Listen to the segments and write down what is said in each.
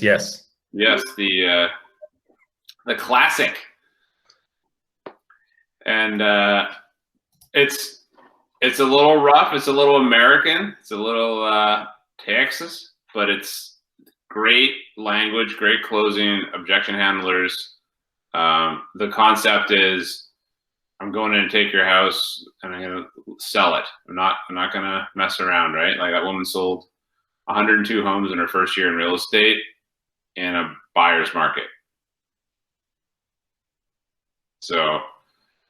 Yes. Yes, the classic. And it's a little rough. It's a little American. It's a little Texas, but it's great language, great closing, objection handlers. The concept is, I'm going in and take your house and I'm going to sell it. I'm not going to mess around, right? Like that woman sold 102 homes in her first year in real estate in a buyer's market. So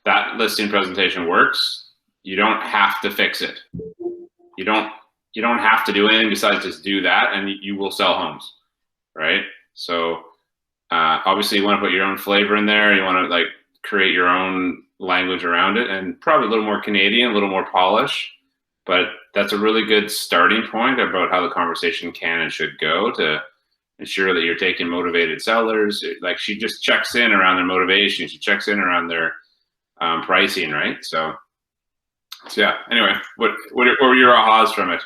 that listing presentation works. You don't have to fix it. You don't have to do anything besides just do that, and you will sell homes, right? So obviously you want to put your own flavor in there. You want to like create your own language around it, and probably a little more Canadian, a little more polish. But that's a really good starting point about how the conversation can and should go to ensure that you're taking motivated sellers. Like she just checks in around their motivation. She checks in around their pricing, right? So yeah. Anyway, what were your ahas from it?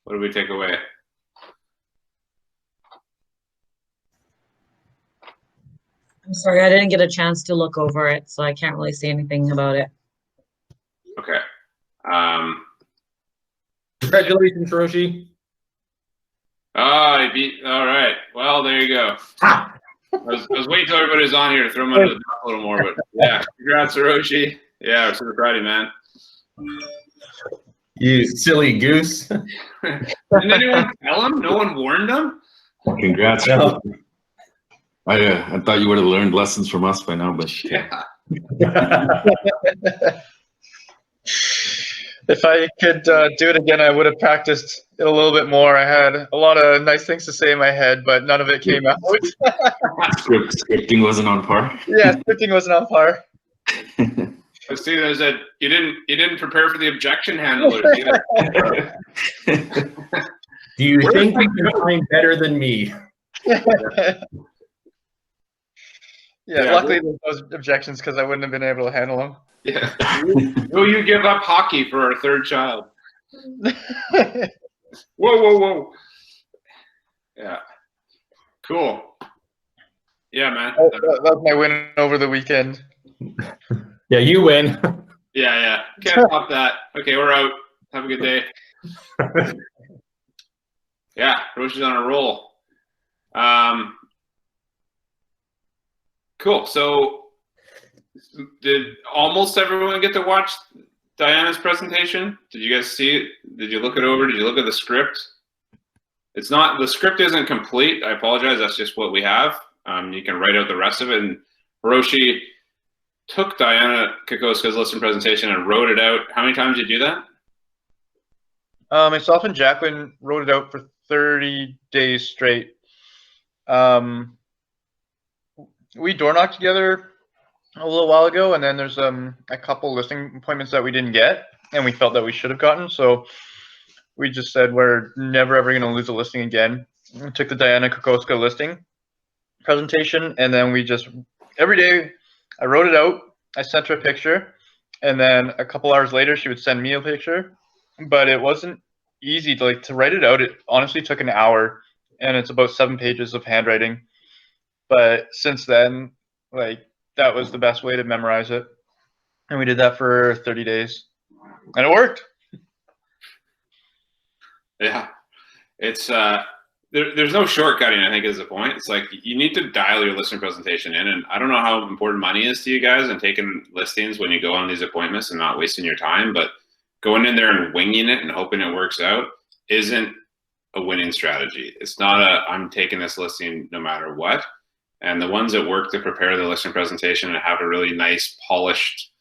What did we take away? I'm sorry, I didn't get a chance to look over it, so I can't really say anything about it. Okay. Congratulations, Hiroshi. Oh, he beat. All right. Well, there you go. I was waiting till everybody was on here to throw him under the bus a little more, but yeah, congrats, Hiroshi. Yeah, we're super proud of you, man. You silly goose. Didn't anyone tell him? No one warned him? Congrats. No. I thought you would have learned lessons from us by now, but Yeah. If I could do it again, I would have practiced it a little bit more. I had a lot of nice things to say in my head, but none of it came out. Scripting wasn't on par. Yeah, scripting wasn't on par. Let's see. There's a you didn't prepare for the objection handlers either. Do you think you can find better than me? Yeah, luckily there's those objections because I wouldn't have been able to handle them. Yeah. Will you give up hockey for our third child? Whoa. Yeah. Cool. Yeah, man. That was my win over the weekend. Yeah, you win. Yeah. Can't top that. Okay, we're out. Have a good day. Yeah, Hiroshi's on a roll. Cool. So did almost everyone get to watch Diana's presentation? Did you guys see it? Did you look it over? Did you look at the script? It's not, the script isn't complete. I apologize. That's just what we have. You can write out the rest of it. And Hiroshi took Diana Kokoska's listing presentation and wrote it out. How many times did you do that? Myself and Jacqueline wrote it out for 30 days straight. We door knocked together a little while ago, and then there's a couple listing appointments that we didn't get, and we felt that we should have gotten. So we just said we're never ever going to lose a listing again. We took the Diana Kokoska listing presentation, and then we just every day I wrote it out. I sent her a picture, and then a couple hours later she would send me a picture. But it wasn't easy to write it out. It honestly took an hour, and it's about 7 pages of handwriting. But since then, that was the best way to memorize it. And we did that for 30 days. And it worked. Yeah. It's there's no shortcutting, I think, is the point. It's like you need to dial your listing presentation in. And I don't know how important money is to you guys and taking listings when you go on these appointments and not wasting your time, but going in there and winging it and hoping it works out isn't a winning strategy. It's not I'm taking this listing no matter what. And the ones that work to prepare the listing presentation and have a really nice polished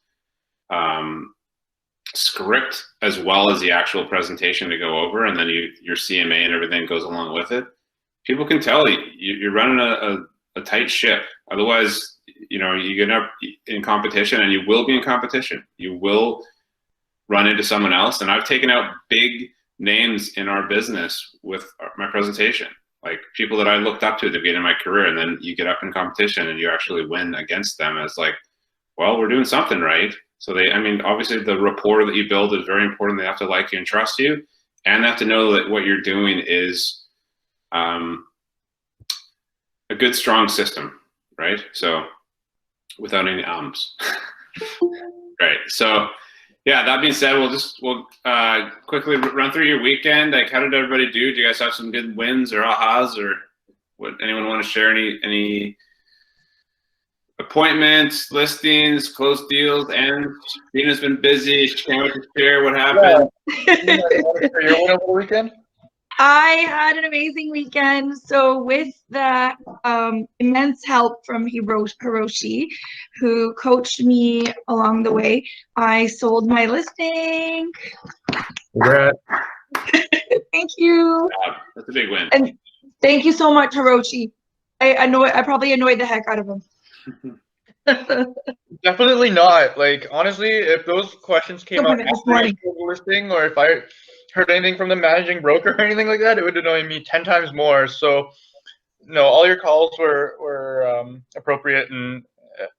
script as well as the actual presentation to go over, and then your CMA and everything goes along with it, people can tell you're running a tight ship. Otherwise, you get up in competition, and you will be in competition. You will run into someone else. And I've taken out big names in our business with my presentation. Like people that I looked up to at the beginning of my career, and then you get up in competition and you actually win against them. It's like, well, we're doing something right. So obviously the rapport that you build is very important. They have to like you and trust you, and they have to know that what you're doing is a good strong system, right? So without any ums. Right. So yeah, that being said, we'll quickly run through your weekend. Like, how did everybody do? Do you guys have some good wins or ahas, or what? Anyone want to share any appointments, listings, closed deals? And Dina's been busy. She can't wait to share what happened. Your win over the weekend? I had an amazing weekend. So with the immense help from Hiroshi, who coached me along the way, I sold my listing. Congrats. Thank you. That's a big win. And thank you so much, Hiroshi. I probably annoyed the heck out of him. Definitely not. Like, honestly, if those questions came up This after morning. the listing, or if I heard anything from the managing broker or anything like that, it would annoy me 10 times more. So, no, all your calls were appropriate, and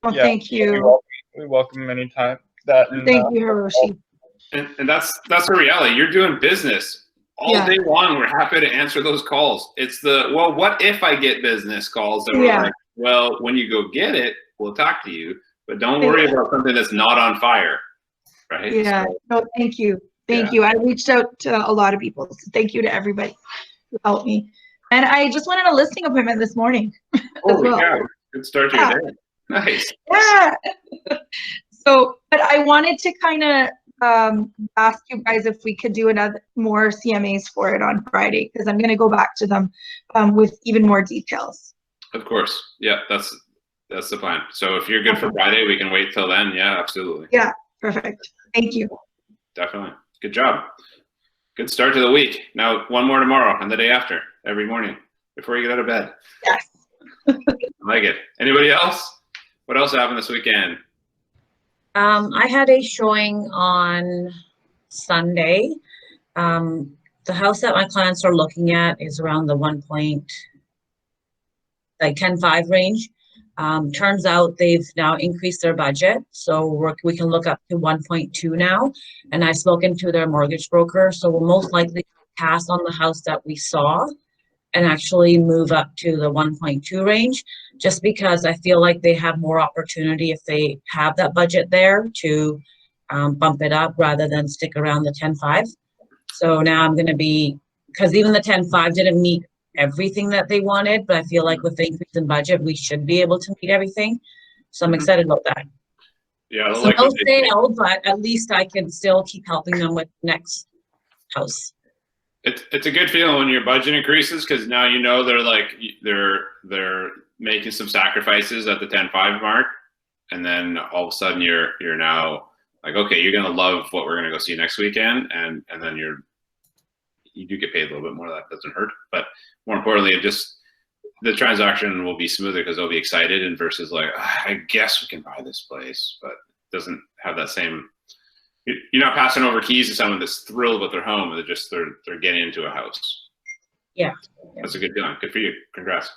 Oh, yeah, thank you. we welcome any time that. And, Thank you, Hiroshi. And that's the reality. You're doing business all Yeah. day long. We're happy to answer those calls. It's the, well, what if I get business calls that we're Yeah. like, well, when you go get it, we'll talk to you, but don't worry about something that's not on fire, right? Yeah. So, No, thank you. Thank you. I reached out to a lot of people. So thank you to everybody who helped me. And I just went on a listing appointment this morning. holy well. cow, good start to your day. Nice. Yeah. So, but I wanted to kind of ask you guys if we could do more CMAs for it on Friday, because I'm going to go back to them with even more details. Of course. Yeah, that's the plan. So if you're good for Friday, we can wait till then. Yeah, absolutely. Yeah, perfect. Thank you. Definitely. Good job. Good start to the week. Now one more tomorrow and the day after, every morning before you get out of bed. Yes. I like it. Anybody else? What else happened this weekend? I had a showing on Sunday. The house that my clients are looking at is around the 10.5 range. Turns out they've now increased their budget, so we can look up to 1.2 now. And I've spoken to their mortgage broker, so we'll most likely pass on the house that we saw and actually move up to the 1.2 range, just because I feel like they have more opportunity if they have that budget there to bump it up rather than stick around the 10.5. So now I'm going to be, because even the 10.5 didn't meet everything that they wanted, but I feel like with the increase in budget, we should be able to meet everything. So I'm excited about that. Yeah, So no sale, but at least I can still keep helping them with the next house. It's a good feeling when your budget increases, because now you know they're making some sacrifices at the 10.5 mark, and then all of a sudden you're now like, okay, you're gonna love what we're gonna go see next weekend, and then you do get paid a little bit more. That doesn't hurt, but more importantly, the transaction will be smoother because they'll be excited, and versus like, I guess we can buy this place, but it doesn't have that same. You're not passing over keys to someone that's thrilled with their home. They're getting into a house. Yeah. That's a good feeling. Good for you. Congrats.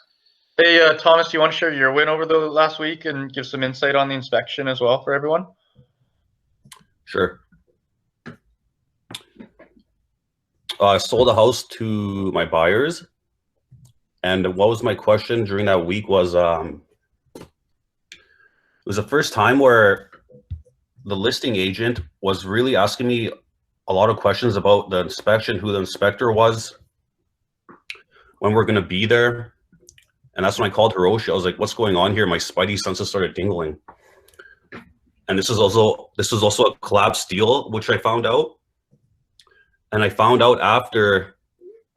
Hey, Thomas, do you want to share your win over the last week and give some insight on the inspection as well for everyone? Sure. I sold a house to my buyers, and what was my question during that week was, it was the first time where the listing agent was really asking me a lot of questions about the inspection, who the inspector was, when we're going to be there. And that's when I called Hiroshi. I was like, what's going on here? My spidey senses started tingling. And this was also a collapsed deal, which I found out. And I found out after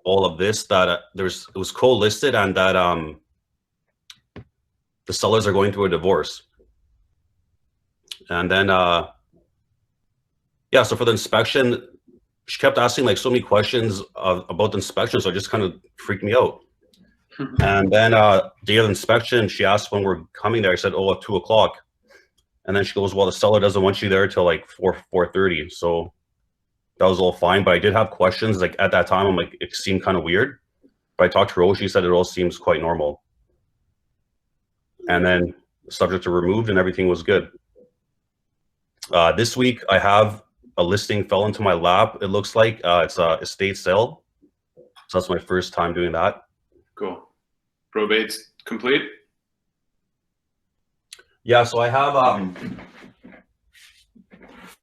all of this that it was co-listed, and that the sellers are going through a divorce. And then, yeah, so for the inspection, she kept asking like so many questions about the inspection, so it just kind of freaked me out. And then day of the inspection, she asked when we're coming there. I said, oh, at 2 o'clock. And then she goes, well, the seller doesn't want you there till like 4:30. So that was all fine, but I did have questions. Like at that time, I'm like, it seemed kind of weird. But I talked to Hiroshi, she said it all seems quite normal. And then the subjects were removed and everything was good. This week, I have a listing fell into my lap. It looks like it's a estate sale. So that's my first time doing that. Cool. Probate's complete? Yeah, so I have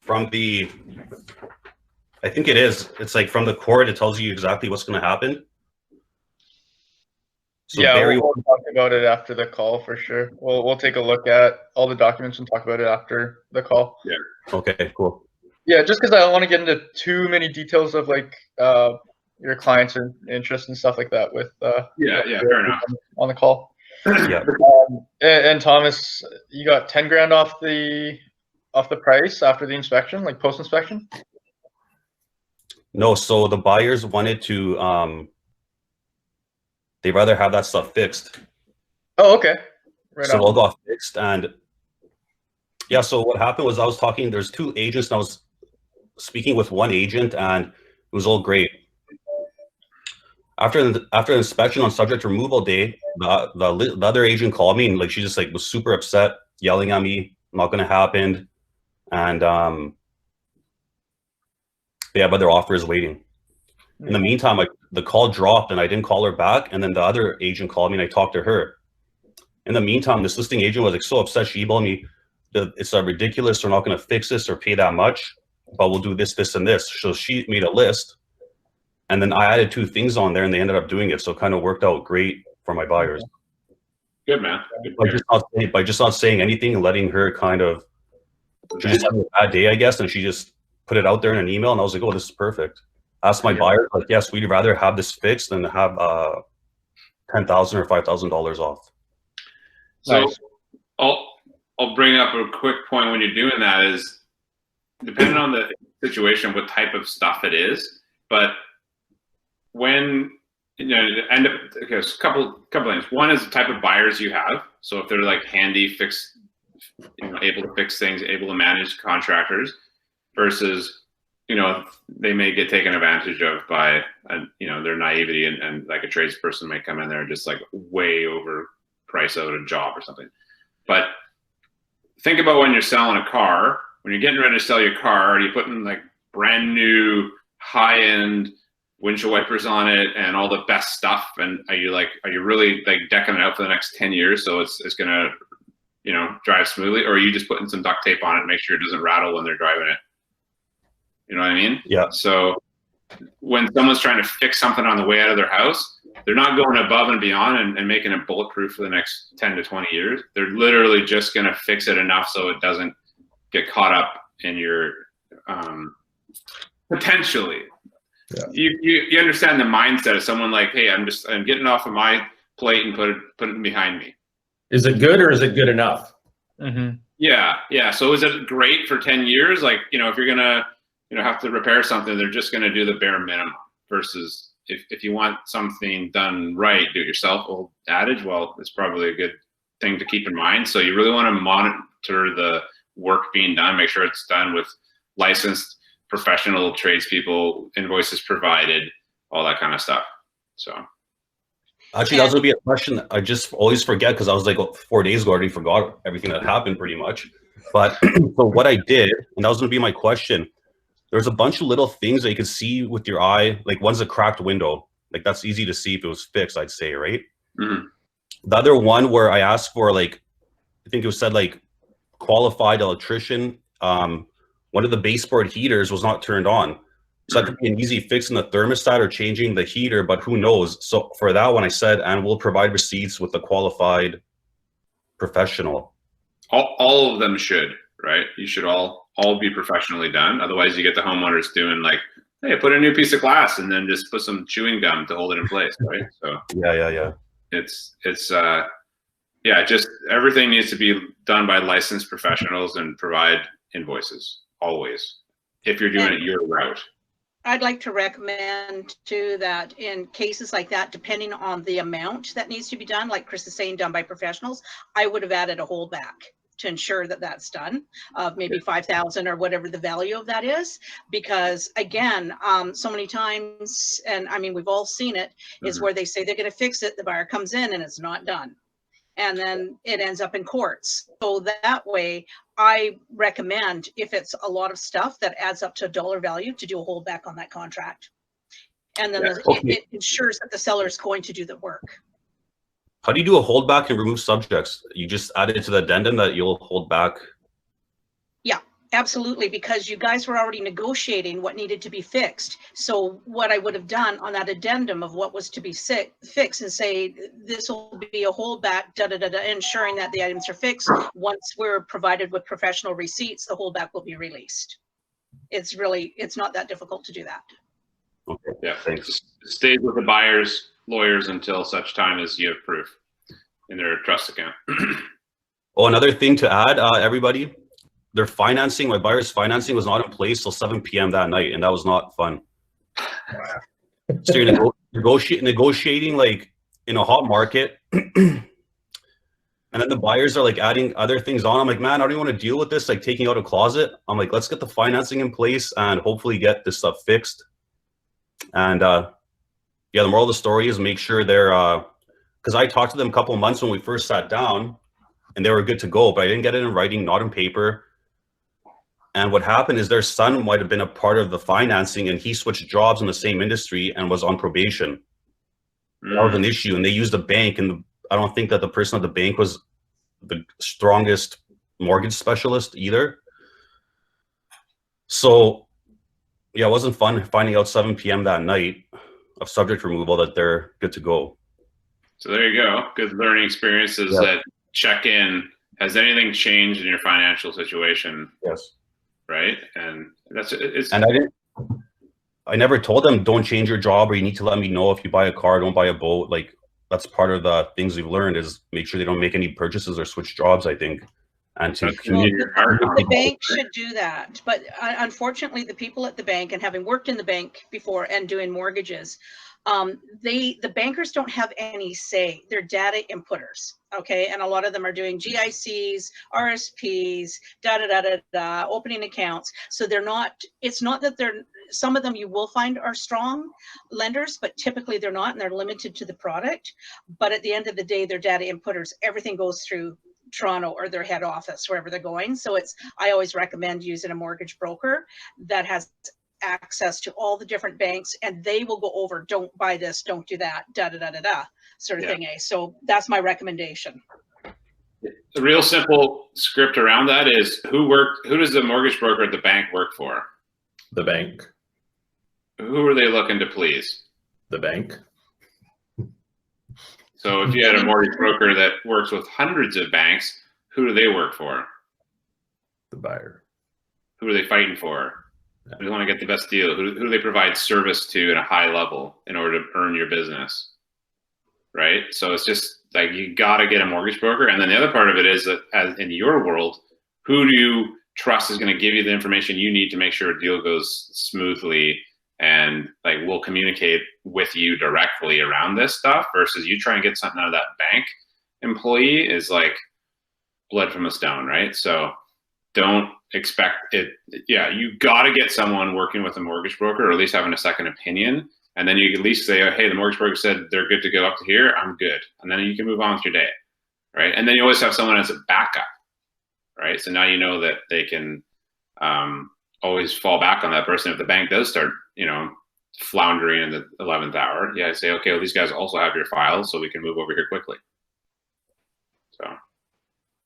from the, I think it's like from the court, it tells you exactly what's going to happen. So Yeah, Barry, we'll talk about it after the call for sure. We'll take a look at all the documents and talk about it after the call. okay, cool. Yeah, just because I don't want to get into too many details of like your clients and interests and stuff like that with Yeah, fair enough. on the call. Yeah. And Thomas, you got 10 grand off the price after the inspection, like post inspection? No, so the buyers wanted to they'd rather have that stuff fixed. Oh, okay. Right So it all on. got fixed. And yeah, so what happened was I was talking, there's two agents, and I was speaking with one agent, and it was all great. After the inspection on subject removal day, the other agent called me, and like she just like was super upset, yelling at me, not gonna happen. And yeah, but their offer is waiting. In the meantime, the call dropped and I didn't call her back. And then the other agent called me and I talked to her. In the meantime, this listing agent was like so upset. She emailed me that it's ridiculous. They're not going to fix this or pay that much, but we'll do this, this, and this. So she made a list. And then I added 2 things on there and they ended up doing it. So it kind of worked out great for my buyers. Good, man. Good By just not saying anything and letting her kind of, she just had a bad day, I guess. And she just put it out there in an email. And I was like, oh, this is perfect. Asked my buyer, like, yes, we'd rather have this fixed than have $10,000 or $5,000 off. So Nice. I'll bring up a quick point when you're doing that is depending on the situation, what type of stuff it is, but when end up okay, a couple things. One is the type of buyers you have. So if they're like handy, able to fix things, able to manage contractors, versus they may get taken advantage of by their naivety and like a tradesperson may come in there and just like way over price out a job or something. But think about when you're selling a car, when you're getting ready to sell your car, are you putting like brand new high end windshield wipers on it and all the best stuff? And are you really like decking it out for the next 10 years so it's gonna drive smoothly, or are you just putting some duct tape on it and make sure it doesn't rattle when they're driving it? You know what I mean? Yeah. So when someone's trying to fix something on the way out of their house, they're not going above and beyond and making it bulletproof for the next 10 to 20 years. They're literally just going to fix it enough so it doesn't get caught up in your potentially. Yeah. You understand the mindset of someone like, hey, I'm getting off of my plate and put it behind me. Is it good or is it good enough? Mm-hmm. Yeah. So is it great for 10 years? Like, if you're gonna, have to repair something, they're just gonna do the bare minimum. Versus if you want something done right, do it yourself. Old adage. Well, it's probably a good thing to keep in mind. So you really want to monitor the work being done, make sure it's done with licensed professional tradespeople, invoices provided, all that kind of stuff. So. Actually, that was going to be a question I just always forget because I was like 4 days ago, I already forgot everything that happened pretty much. But so what I did, and that was going to be my question, there's a bunch of little things that you can see with your eye. Like one's a cracked window. Like that's easy to see if it was fixed, I'd say, right? Mm-hmm. The other one where I asked for like, I think it was said like qualified electrician. One of the baseboard heaters was not turned on. So that could be an easy fix in the thermostat or changing the heater, but who knows? So for that one, I said, and we'll provide receipts with a qualified professional. All of them should, right? You should all be professionally done. Otherwise, you get the homeowners doing like, hey, put a new piece of glass and then just put some chewing gum to hold it in place, right? So yeah. It's just everything needs to be done by licensed professionals and provide invoices always if you're doing it your route. I'd like to recommend too that in cases like that, depending on the amount that needs to be done, like Chris is saying, done by professionals, I would have added a holdback to ensure that that's done, maybe 5,000 or whatever the value of that is. Because again, so many times, and I mean, we've all seen it, is where they say they're going to fix it, the buyer comes in and it's not done. And then it ends up in courts. So that way, I recommend if it's a lot of stuff that adds up to a dollar value to do a holdback on that contract. And then it ensures that the seller is going to do the work. How do you do a holdback and remove subjects? You just add it to the addendum that you'll hold back. Absolutely, because you guys were already negotiating what needed to be fixed. So what I would have done on that addendum of what was to be fixed and say, this will be a holdback, ensuring that the items are fixed. Once we're provided with professional receipts, the holdback will be released. It's not that difficult to do that. Okay, Yeah, thanks. Stays with the buyer's lawyers until such time as you have proof in their trust account. Oh, another thing to add, everybody, their financing, my buyer's financing was not in place till 7 p.m. that night, and that was not fun. So you're negotiating like in a hot market, and then the buyers are like adding other things on. I'm like, man, I don't want to deal with this, like taking out a closet. I'm like, let's get the financing in place and hopefully get this stuff fixed. And yeah, the moral of the story is make sure they're, because I talked to them a couple of months when we first sat down, and they were good to go, but I didn't get it in writing, not in paper. And what happened is their son might have been a part of the financing, and he switched jobs in the same industry and was on probation. That was an issue, and they used the bank, and I don't think that the person at the bank was the strongest mortgage specialist either. So yeah, it wasn't fun finding out 7 p.m. that night of subject removal that they're good to go. So there you go. Good learning experiences. Yep. That check in. Has anything changed in your financial situation? Yes. Right. And it's. And I never told them don't change your job, or you need to let me know if you buy a car, don't buy a boat. Like that's part of the things we've learned is make sure they don't make any purchases or switch jobs, I think. And to The bank should do that, but unfortunately, the people at the bank, and having worked in the bank before and doing mortgages, the bankers don't have any say. They're data inputters, okay, and a lot of them are doing GICs, RSPs, opening accounts. So they're not. It's not that they're. Some of them you will find are strong lenders, but typically they're not, and they're limited to the product. But at the end of the day, they're data inputters. Everything goes through Toronto or their head office, wherever they're going. So I always recommend using a mortgage broker that has access to all the different banks, and they will go over, don't buy this, don't do that, sort of thing. So that's my recommendation. The real simple script around that is who does the mortgage broker at the bank work for? The bank. Who are they looking to please? The bank. So if you had a mortgage broker that works with hundreds of banks, who do they work for? The buyer. Who are they fighting for? Who do want to get the best deal? Who do they provide service to at a high level in order to earn your business? Right? So it's just like you got to get a mortgage broker. And then the other part of it is that as in your world, who do you trust is going to give you the information you need to make sure a deal goes smoothly and like we'll communicate with you directly around this stuff versus you try and get something out of that bank employee is like blood from a stone, right? So don't expect it. Yeah, you got to get someone working with a mortgage broker or at least having a second opinion. And then you at least say, oh, hey, the mortgage broker said they're good to go up to here. I'm good. And then you can move on with your day, right? And then you always have someone as a backup, right? So now you know that they can always fall back on that person if the bank does start, floundering in the 11th hour. Yeah, I say, okay, well, these guys also have your files, so we can move over here quickly. So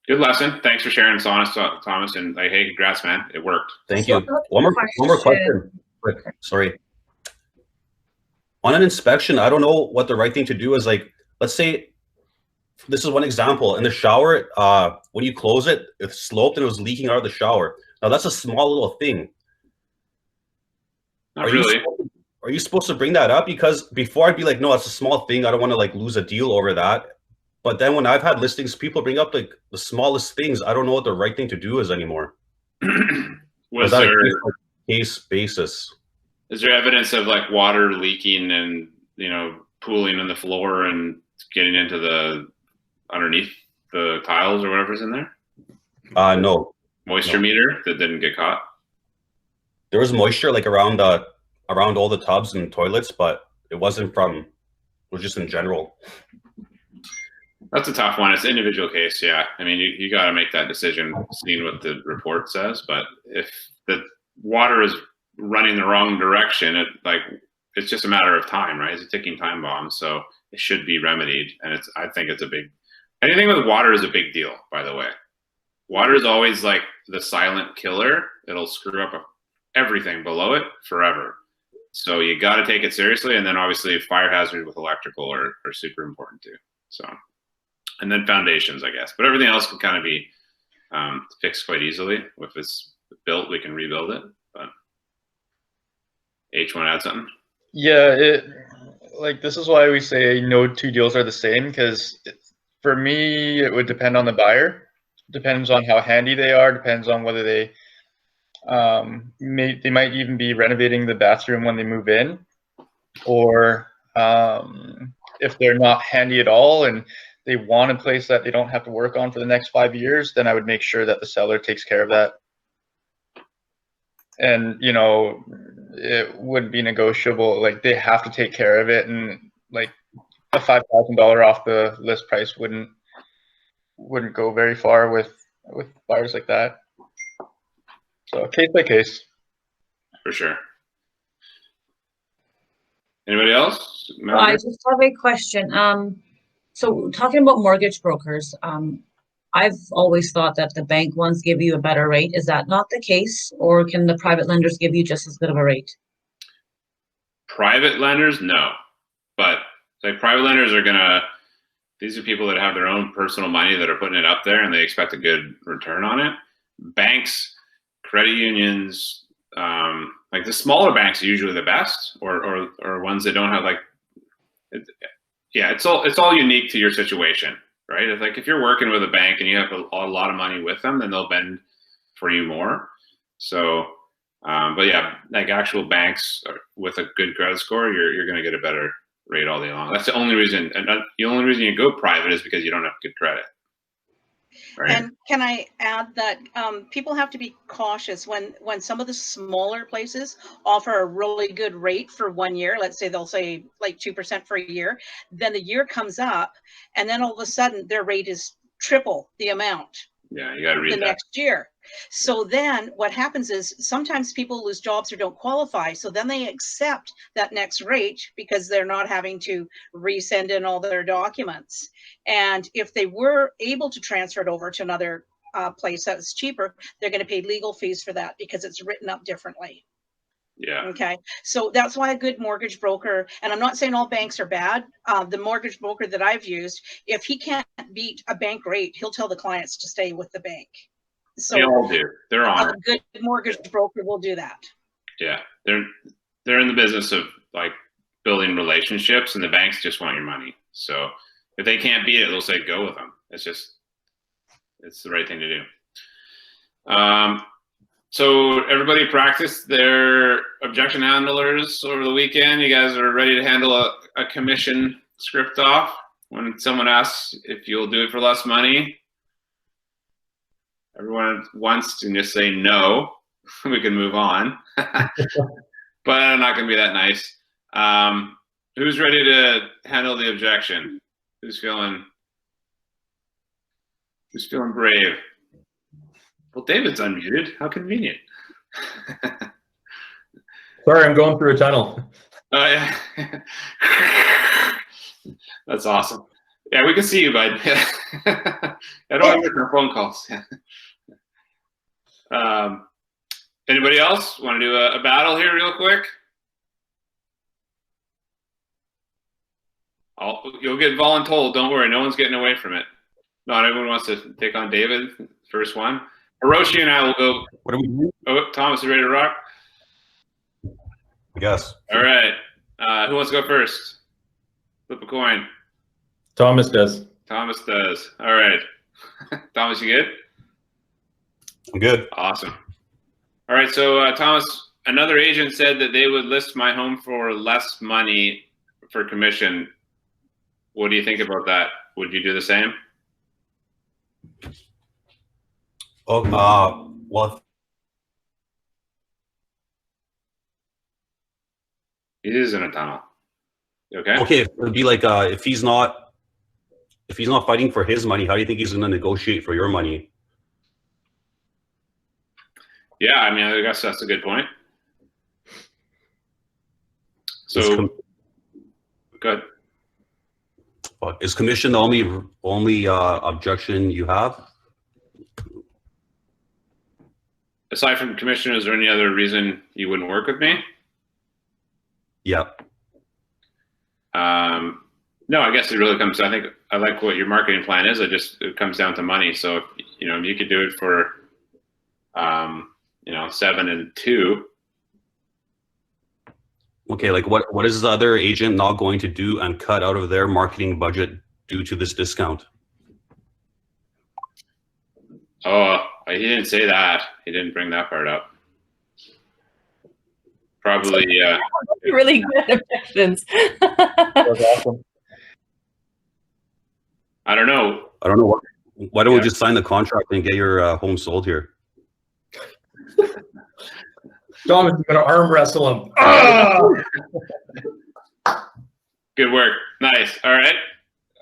good lesson. Thanks for sharing this honest, Thomas. And like, hey, congrats, man. It worked. Thank you. One more question. Quick, sorry. On an inspection, I don't know what the right thing to do is. Like, let's say this is one example. In the shower, when you close it, it sloped and it was leaking out of the shower. Now that's a small little thing. Not really. Are you supposed to bring that up? Because before I'd be like, no, it's a small thing. I don't want to like lose a deal over that. But then when I've had listings, people bring up like the smallest things. I don't know what the right thing to do is anymore. Was there case basis? Is there evidence of like water leaking and pooling on the floor and getting into the underneath the tiles or whatever's in there? No. Moisture meter that didn't get caught? There was moisture like around all the tubs and toilets, but it wasn't it was just in general. That's a tough one. It's an individual case. Yeah. I mean, you got to make that decision, seeing what the report says. But if the water is running the wrong direction, it's just a matter of time, right? It's a ticking time bomb, so it should be remedied. And I think it's anything with water is a big deal, by the way. Water is always like the silent killer. It'll screw up everything below it forever. So you got to take it seriously. And then obviously fire hazard with electrical are super important too. So, and then foundations, I guess, but everything else can kind of be fixed quite easily. If it's built, we can rebuild it. But H, want to add something? Yeah, this is why we say no two deals are the same, because for me, it would depend on the buyer. Depends on how handy they are. Depends on whether they might even be renovating the bathroom when they move in, or if they're not handy at all and they want a place that they don't have to work on for the next 5 years, then I would make sure that the seller takes care of that. And it wouldn't be negotiable. Like, they have to take care of it, and like a $5,000 off the list price wouldn't go very far with buyers like that. So case by case. For sure. Anybody else? Well, I just have a question. So talking about mortgage brokers, I've always thought that the bank ones give you a better rate. Is that not the case, or can the private lenders give you just as good of a rate? Private lenders, no. But like private lenders these are people that have their own personal money that are putting it up there and they expect a good return on it. Banks, credit unions, like the smaller banks are usually the best, or ones that don't have it's all unique to your situation, right? If you're working with a bank and you have a lot of money with them, then they'll bend for you more. So, but yeah, like actual banks with a good credit score, you're going to get a better rate all day long. That's the only reason, and the only reason you go private is because you don't have good credit. Right. And can I add that people have to be cautious when some of the smaller places offer a really good rate for 1 year. Let's say they'll say like 2% for a year. Then the year comes up, and then all of a sudden their rate is triple the amount. Yeah, you got to read the that. next year. So then what happens is sometimes people lose jobs or don't qualify. So then they accept that next rate because they're not having to resend in all their documents. And if they were able to transfer it over to another place that's cheaper, they're going to pay legal fees for that because it's written up differently. Yeah. Okay. So that's why a good mortgage broker, and I'm not saying all banks are bad. The mortgage broker that I've used, if he can't beat a bank rate, he'll tell the clients to stay with the bank. So they all do. They're on a good mortgage broker will do that. Yeah. They're in the business of like building relationships, and the banks just want your money. So if they can't beat it, they'll say go with them. It's the right thing to do. So everybody practiced their objection handlers over the weekend. You guys are ready to handle a commission script off when someone asks if you'll do it for less money. Everyone wants to just say no. We can move on. But I'm not going to be that nice. Who's ready to handle the objection? Who's feeling brave? Well, David's unmuted. How convenient. Sorry, I'm going through a tunnel. Oh, yeah. That's awesome. Yeah, we can see you, bud. I don't have your phone calls. Anybody else want to do a battle here real quick? You'll get voluntold. Don't worry. No one's getting away from it. Not everyone wants to take on David. First one. Hiroshi and I will go. What are we doing? Oh, Thomas, you ready to rock? Yes. All right. Who wants to go first? Flip a coin. Thomas does. Thomas does. All right. Thomas, you good? I'm good. Awesome. All right. So, Thomas, another agent said that they would list my home for less money for commission. What do you think about that? Would you do the same? Oh, well, He is in a tunnel. You okay? okay. It'd be like if he's not fighting for his money, how do you think he's going to negotiate for your money? Yeah, I mean, I guess that's a good point. So, good. Is commission the only objection you have? Aside from commission, is there any other reason you wouldn't work with me? Yeah. No, I guess it really comes. I think I like what your marketing plan is. It comes down to money. So if you could do it for, 7 and 2. Okay, like what is the other agent not going to do and cut out of their marketing budget due to this discount? Oh, he didn't say that. He didn't bring that part up. Probably. Really good objections. That's awesome. I don't know. Why don't we just sign the contract and get your home sold here? Thomas is gonna arm wrestle him. Ah! Good work. Nice. All right.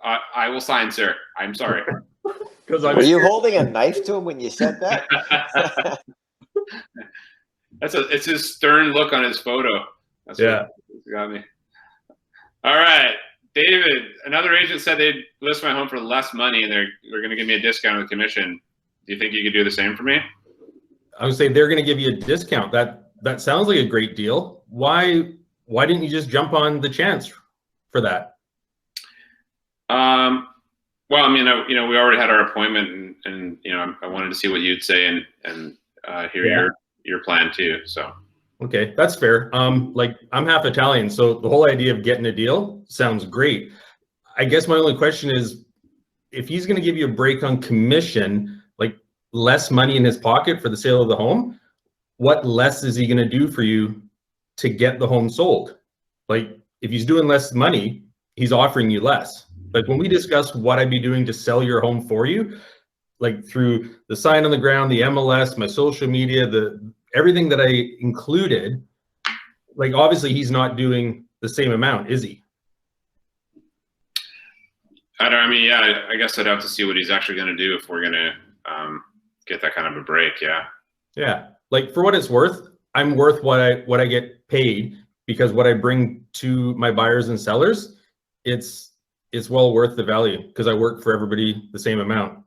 I will sign, sir. I'm sorry. Were you holding a knife to him when you said that? It's his stern look on his photo. That's Yeah. what got me. All right, David. Another agent said they'd list my home for less money, and they're going to give me a discount on the commission. Do you think you could do the same for me? I would say they're going to give you a discount. That sounds like a great deal. Why didn't you just jump on the chance for that? Well, I mean, we already had our appointment, and I wanted to see what you'd say and hear your plan too. So. Okay, that's fair. Like I'm half Italian, so the whole idea of getting a deal sounds great. I guess my only question is, if he's going to give you a break on commission, like less money in his pocket for the sale of the home, what less is he going to do for you to get the home sold? Like if he's doing less money, he's offering you less. Like when we discussed what I'd be doing to sell your home for you, like through the sign on the ground, the MLS, my social media, everything that I included, like obviously he's not doing the same amount, is he? I guess I'd have to see what he's actually going to do if we're going to get that kind of a break. Yeah. Yeah. Like for what it's worth, I'm worth what I get paid, because what I bring to my buyers and sellers, it's well worth the value because I work for everybody the same amount.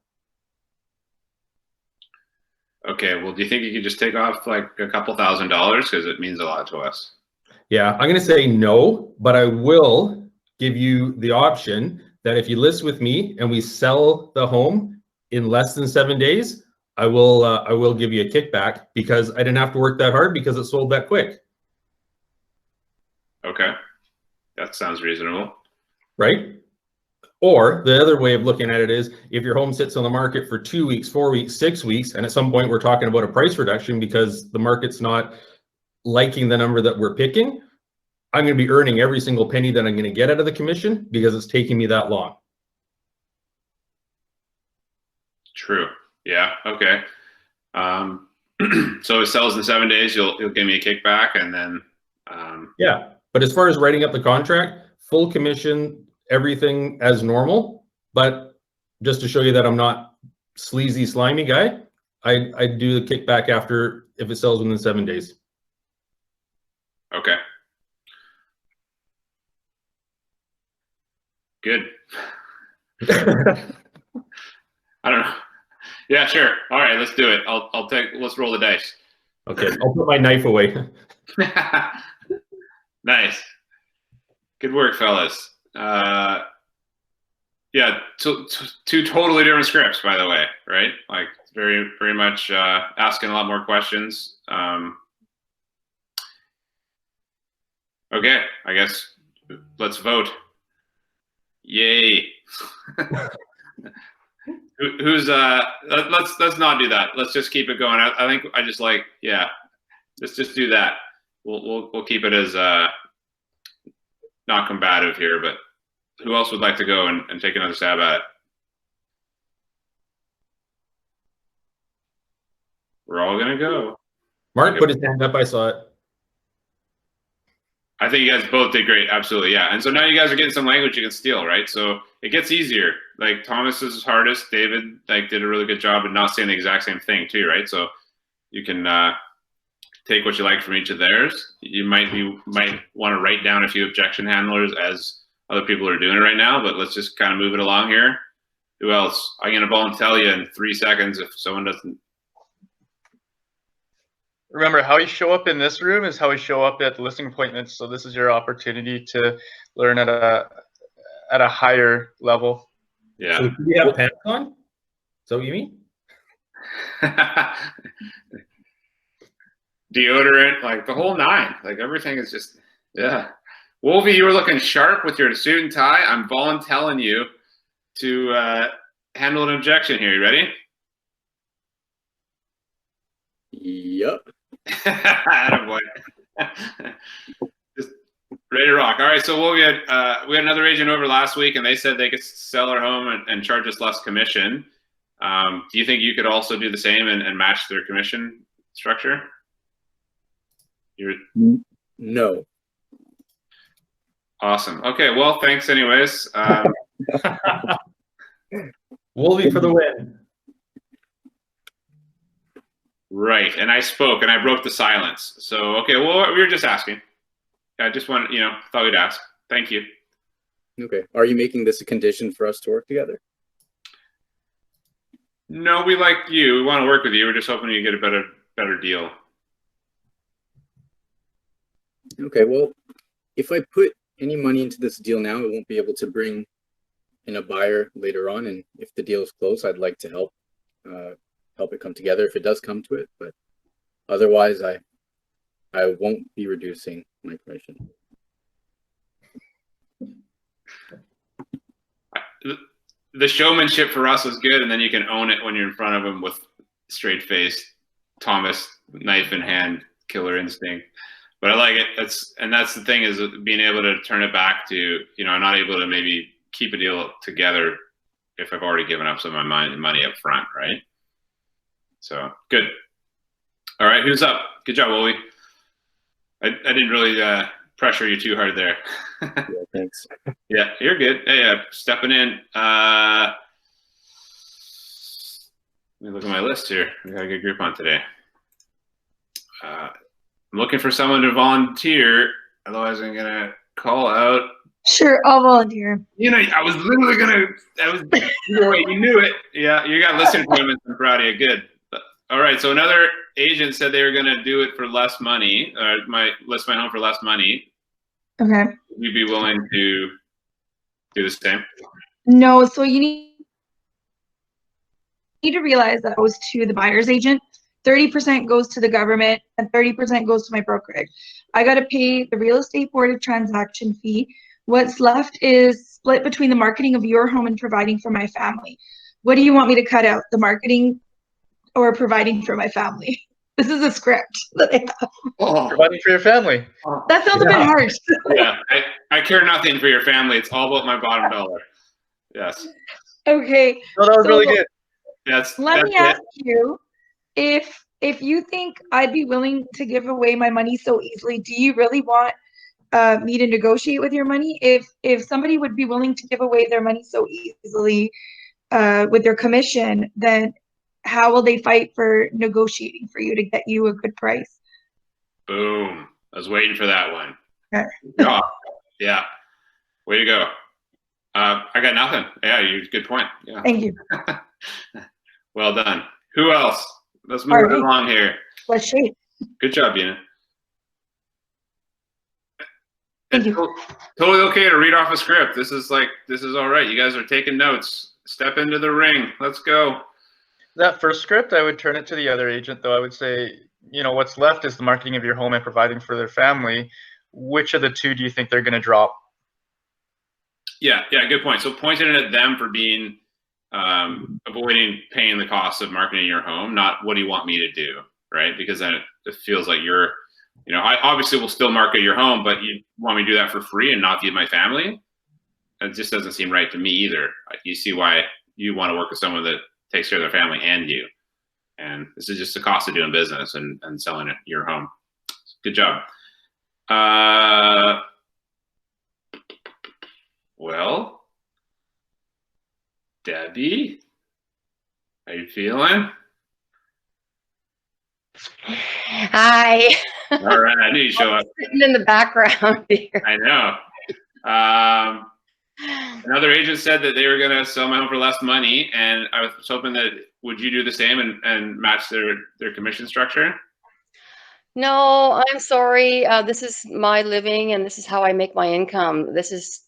Okay, well, do you think you could just take off like a couple $1,000 because it means a lot to us? Yeah, I'm going to say no, but I will give you the option that if you list with me and we sell the home in less than 7 days, I will give you a kickback because I didn't have to work that hard because it sold that quick. Okay, that sounds reasonable. Right? Or the other way of looking at it is if your home sits on the market for 2 weeks, 4 weeks, 6 weeks, and at some point we're talking about a price reduction because the market's not liking the number that we're picking, I'm going to be earning every single penny that I'm going to get out of the commission because it's taking me that long. True. Yeah. Okay. So it sells in 7 days. You'll give me a kickback, and then. Yeah, but as far as writing up the contract, full commission, everything as normal. But just to show you that I'm not sleazy, slimy guy, I do the kickback after if it sells within 7 days. Okay. Good. I don't know. Yeah, sure. All right, let's do it. Let's roll the dice. Okay, I'll put my knife away. Nice. Good work, fellas. Yeah, two totally different scripts, by the way, right? Like very, very much asking a lot more questions. Okay, I guess let's vote. Yay. Who's let's not do that. Let's just keep it going. I think I just like, yeah, let's just do that. We'll keep it as not combative here, but who else would like to go and take another stab at it? We're all gonna go. Mark put his hand up, I saw it. I think you guys both did great. Absolutely, yeah. And so now you guys are getting some language you can steal, right? So it gets easier. Like Thomas is hardest. David did a really good job of not saying the exact same thing too, right? So you can take what you like from each of theirs. You might want to write down a few objection handlers as other people are doing it right now, but let's just kind of move it along here. Who else? I'm going to volunteer you in 3 seconds if someone doesn't. Remember, how you show up in this room is how you show up at the listing appointments. So this is your opportunity to learn at a higher level. Yeah. So do you have pants on? Is that what you mean? Deodorant, like the whole nine. Like everything is just, yeah. Wolfie, you were looking sharp with your suit and tie. I'm volunteering you to handle an objection here. You ready? Yep. Attaboy. Just ready to rock. All right, so we had another agent over last week, and they said they could sell their home and charge us less commission. Do you think you could also do the same and match their commission structure? No. Awesome. Okay, well, thanks anyways. Wolfie for the win. Right, and I spoke and I broke the silence. So, okay, well, we were just asking. I just wanted, thought we'd ask. Thank you. Okay. Are you making this a condition for us to work together? No, we like you. We want to work with you. We're just hoping you get a better deal. Okay, well, if I put any money into this deal now, I won't be able to bring in a buyer later on. And if the deal is close, I'd like to help it come together if it does come to it. But otherwise, I won't be reducing my commission. The showmanship for us is good, and then you can own it when you're in front of them with straight face, Thomas, knife in hand, killer instinct. But I like it. That's the thing, is being able to turn it back to, I'm not able to maybe keep a deal together if I've already given up some of my money up front, right? So good. All right, who's up? Good job, Wolfie. I didn't really pressure you too hard there. Yeah, thanks. Yeah, you're good. Hey, stepping in. Let me look at my list here. We got a good group on today. I'm looking for someone to volunteer. Otherwise, I'm gonna call out. Sure, I'll volunteer. I was literally gonna. You knew it. Yeah, you got listing appointments. I'm proud of you. Good. All right. So another agent said they were gonna do it for less money. List my home for less money. Okay. Would you be willing to do the same? No, so you need to realize that goes to the buyer's agent. 30% goes to the government and 30% goes to my brokerage. I got to pay the real estate board a transaction fee. What's left is split between the marketing of your home and providing for my family. What do you want me to cut out? The marketing or providing for my family? This is a script that I have. Providing for your family. That sounds a bit harsh. Yeah, I care nothing for your family. It's all about my bottom dollar. Yes. Okay. No, that was really good. Yes. Let me ask you, if you think I'd be willing to give away my money so easily, do you really want me to negotiate with your money? If somebody would be willing to give away their money so easily with their commission, then how will they fight for negotiating for you to get you a good price? Boom. I was waiting for that one. Okay. Yeah. Way to go. I got nothing. Yeah, good point. Yeah. Thank you. Well done. Who else? Let's move along here. Let's shape. Good job, Dina. Thank you. Totally okay to read off a script. This is all right. You guys are taking notes. Step into the ring. Let's go. That first script, I would turn it to the other agent, though. I would say, what's left is the marketing of your home and providing for their family. Which of the two do you think they're going to drop? Yeah, good point. So pointing it at them for being avoiding paying the cost of marketing your home, not what do you want me to do, right? Because then it feels like you're, I obviously will still market your home, but you want me to do that for free and not feed my family? It just doesn't seem right to me either. You see why you want to work with someone that takes care of their family and you. And this is just the cost of doing business and selling your home. Good job. Well, Debbie, how you feeling? Hi. All right, I knew you'd show up. Sitting in the background here. I know. Another agent said that they were going to sell my home for less money, and I was hoping that would you do the same and match their commission structure? No, I'm sorry. This is my living, and this is how I make my income. This is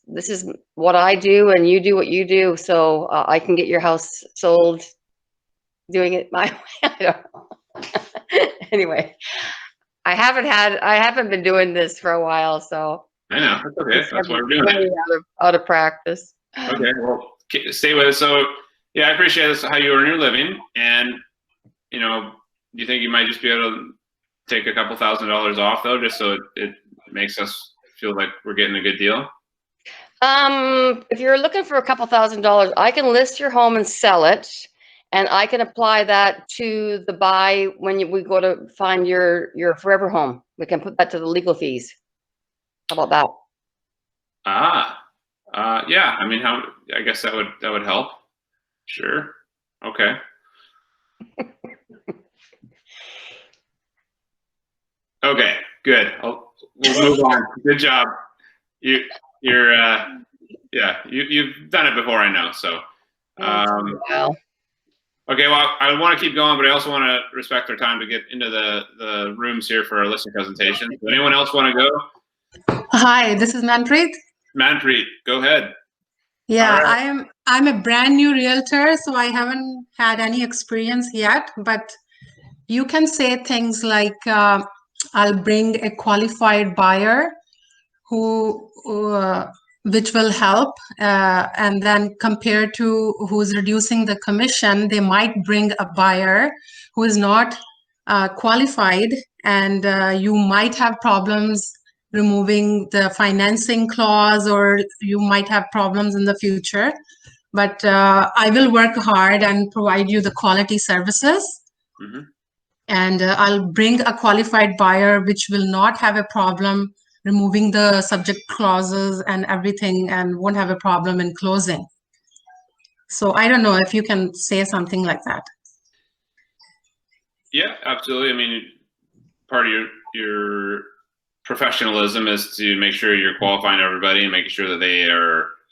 what I do, and you do what you do. So I can get your house sold, doing it my way. I don't know. Anyway, I haven't been doing this for a while, so. I know. That's okay. That's why we're doing it. Out of practice. Okay. Well, stay with us. So, yeah, I appreciate this, how you earn your living, and do you think you might just be able to take a couple $1,000s off though, just so it makes us feel like we're getting a good deal? If you're looking for a couple $1,000s, I can list your home and sell it, and I can apply that to the buy when we go to find your forever home. We can put that to the legal fees. How about that? Yeah. I mean, I guess that would help. Sure. Okay. Okay. Good. We'll move on. Good job. You've done it before, I know. So, okay. Well, I want to keep going, but I also want to respect our time to get into the rooms here for our listing presentation. Does anyone else want to go? Hi, this is Manpreet. Manpreet, go ahead. Yeah, right. I'm a brand new realtor, so I haven't had any experience yet, but you can say things like, I'll bring a qualified buyer which will help, and then compared to who's reducing the commission, they might bring a buyer who is not qualified, and you might have problems removing the financing clause, or you might have problems in the future. But I will work hard and provide you the quality services. Mm-hmm. And I'll bring a qualified buyer which will not have a problem removing the subject clauses and everything, and won't have a problem in closing. So I don't know if you can say something like that. Yeah, absolutely. I mean, part of your professionalism is to make sure you're qualifying everybody and making sure that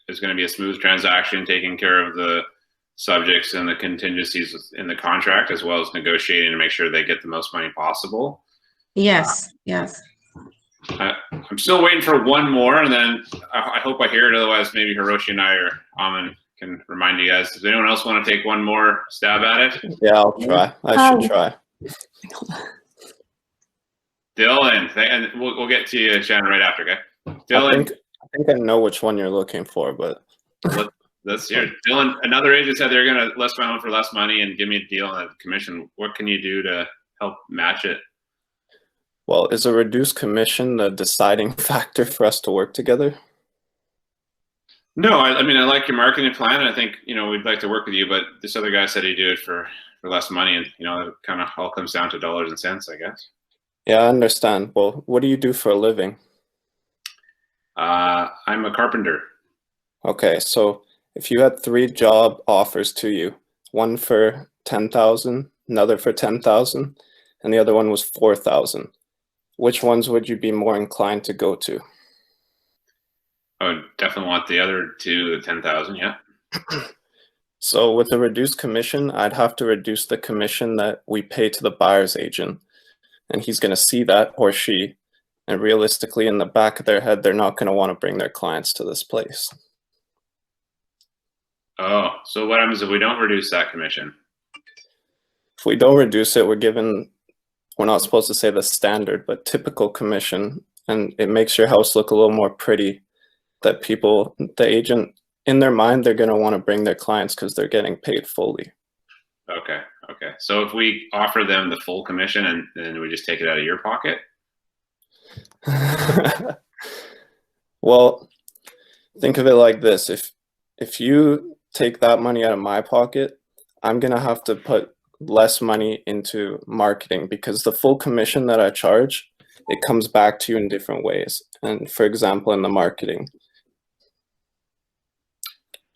it's going to be a smooth transaction, taking care of the subjects and the contingencies in the contract, as well as negotiating to make sure they get the most money possible. Yes, yes. I'm still waiting for one more, and then I hope I hear it. Otherwise, maybe Hiroshi and I or Aman can remind you guys. Does anyone else want to take one more stab at it? Yeah, I'll try. I should try. Dylan, and we'll get to you, Shannon, right after. Okay, Dylan. I think I know which one you're looking for, but let's hear it. Dylan. Another agent said they're going to list my home for less money and give me a deal on a commission. What can you do to help match it? Well, is a reduced commission the deciding factor for us to work together? No, I mean, I like your marketing plan, and I think, we'd like to work with you, but this other guy said he'd do it for less money, and, it kind of all comes down to dollars and cents, I guess. Yeah, I understand. Well, what do you do for a living? I'm a carpenter. Okay, so if you had 3 job offers to you, one for $10,000, another for $10,000, and the other one was $4,000, which ones would you be more inclined to go to? I would definitely want the other two, the 10,000, yeah. So with a reduced commission, I'd have to reduce the commission that we pay to the buyer's agent. And he's going to see that, or she, and realistically in the back of their head, they're not going to want to bring their clients to this place. Oh, so what happens if we don't reduce that commission? If we don't reduce it, we're not supposed to say the standard, but typical commission, and it makes your house look a little more pretty, that the agent, in their mind, they're going to want to bring their clients because they're getting paid fully. Okay. So if we offer them the full commission and then we just take it out of your pocket? Well, think of it like this. If you take that money out of my pocket, I'm going to have to put less money into marketing, because the full commission that I charge, it comes back to you in different ways. And for example, in the marketing.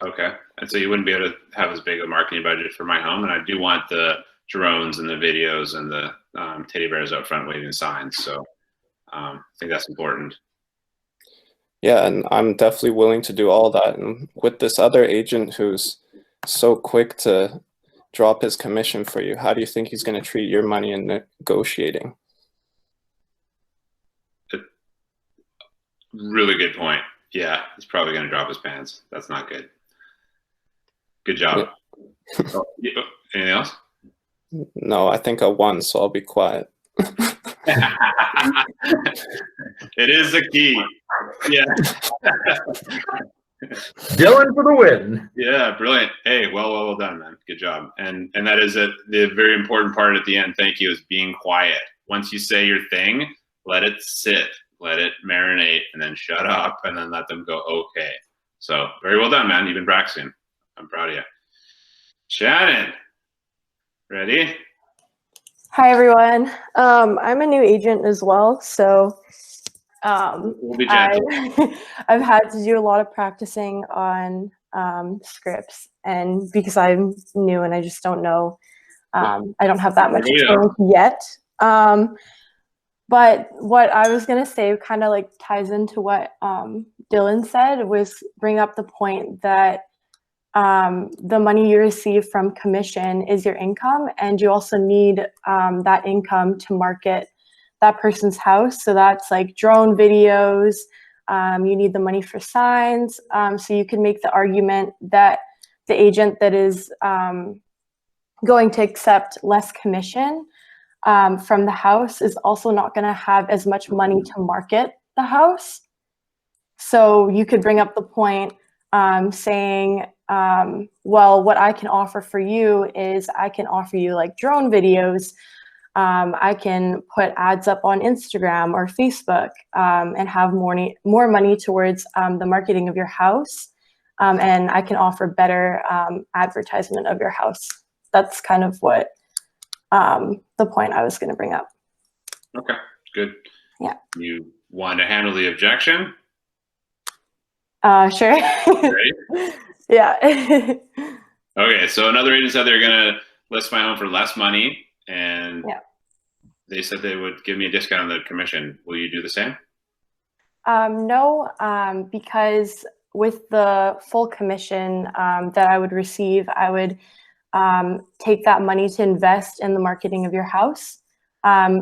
Okay. And so you wouldn't be able to have as big a marketing budget for my home. And I do want the drones and the videos and the teddy bears out front waving signs. So I think that's important. Yeah, and I'm definitely willing to do all that. And with this other agent who's so quick to drop his commission for you, how do you think he's going to treat your money in negotiating? Really good point. Yeah, he's probably going to drop his pants. That's not good. Good job. Oh, anything else? No, I think I won, so I'll be quiet. It is a key. Yeah. Dylan for the win. Yeah, brilliant. Hey, well done, man. Good job. And that is the very important part at the end. Thank you. Is being quiet. Once you say your thing, let it sit, let it marinate, and then shut up, and then let them go. Okay. So very well done, man. You've been practicing. I'm proud of you. Shannon, ready? Hi, everyone. I'm a new agent as well, so We'll be gentle. I've had to do a lot of practicing on scripts, and because I'm new and I just don't know, I don't have that much experience yet. But what I was gonna say kind of like ties into what Dylan said, was bring up the point that the money you receive from commission is your income, and you also need that income to market that person's house. So that's like drone videos. You need the money for signs. So you can make the argument that the agent that is going to accept less commission from the house is also not going to have as much money to market the house. So you could bring up the point saying, well, what I can offer for you is I can offer you like drone videos. I can put ads up on Instagram or Facebook and have more money towards the marketing of your house. And I can offer better advertisement of your house. That's kind of what the point I was going to bring up. Okay, good. Yeah. You want to handle the objection? Sure. Great. Yeah. Okay, so another agent said they're going to list my home for less money, and they said they would give me a discount on the commission. Will you do the same? No, because with the full commission that I would receive, I would take that money to invest in the marketing of your house.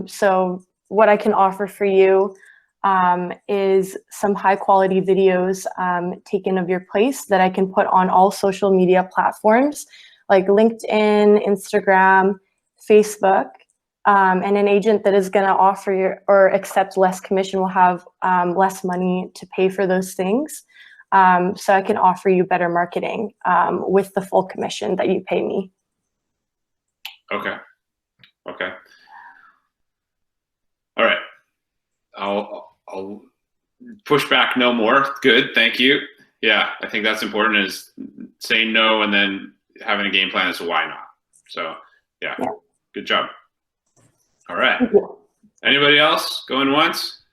So what I can offer for you is some high quality videos taken of your place that I can put on all social media platforms like LinkedIn, Instagram, Facebook. And an agent that is going to offer or accept less commission will have less money to pay for those things. So I can offer you better marketing with the full commission that you pay me. Okay. Okay. All right. I'll push back no more. Good. Thank you. Yeah, I think that's important, is saying no and then having a game plan as to why not. So yeah. Good job. All right. Anybody else going once?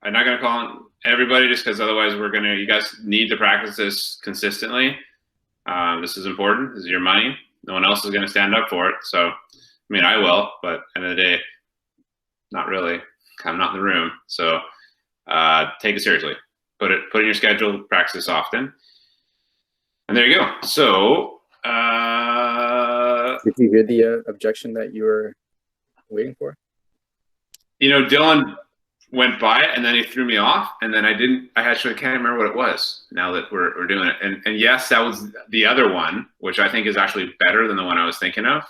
I'm not going to call on everybody just because otherwise you guys need to practice this consistently. This is important. This is your money. No one else is going to stand up for it. So, I mean, I will, but at the end of the day, not really. I'm not in the room. So take it seriously. Put it in your schedule, practice this often. And there you go. So, did you hear the objection that you were waiting for? You know, Dylan went by it and then he threw me off, and then I actually can't remember what it was now that we're doing it. And yes, that was the other one, which I think is actually better than the one I was thinking of.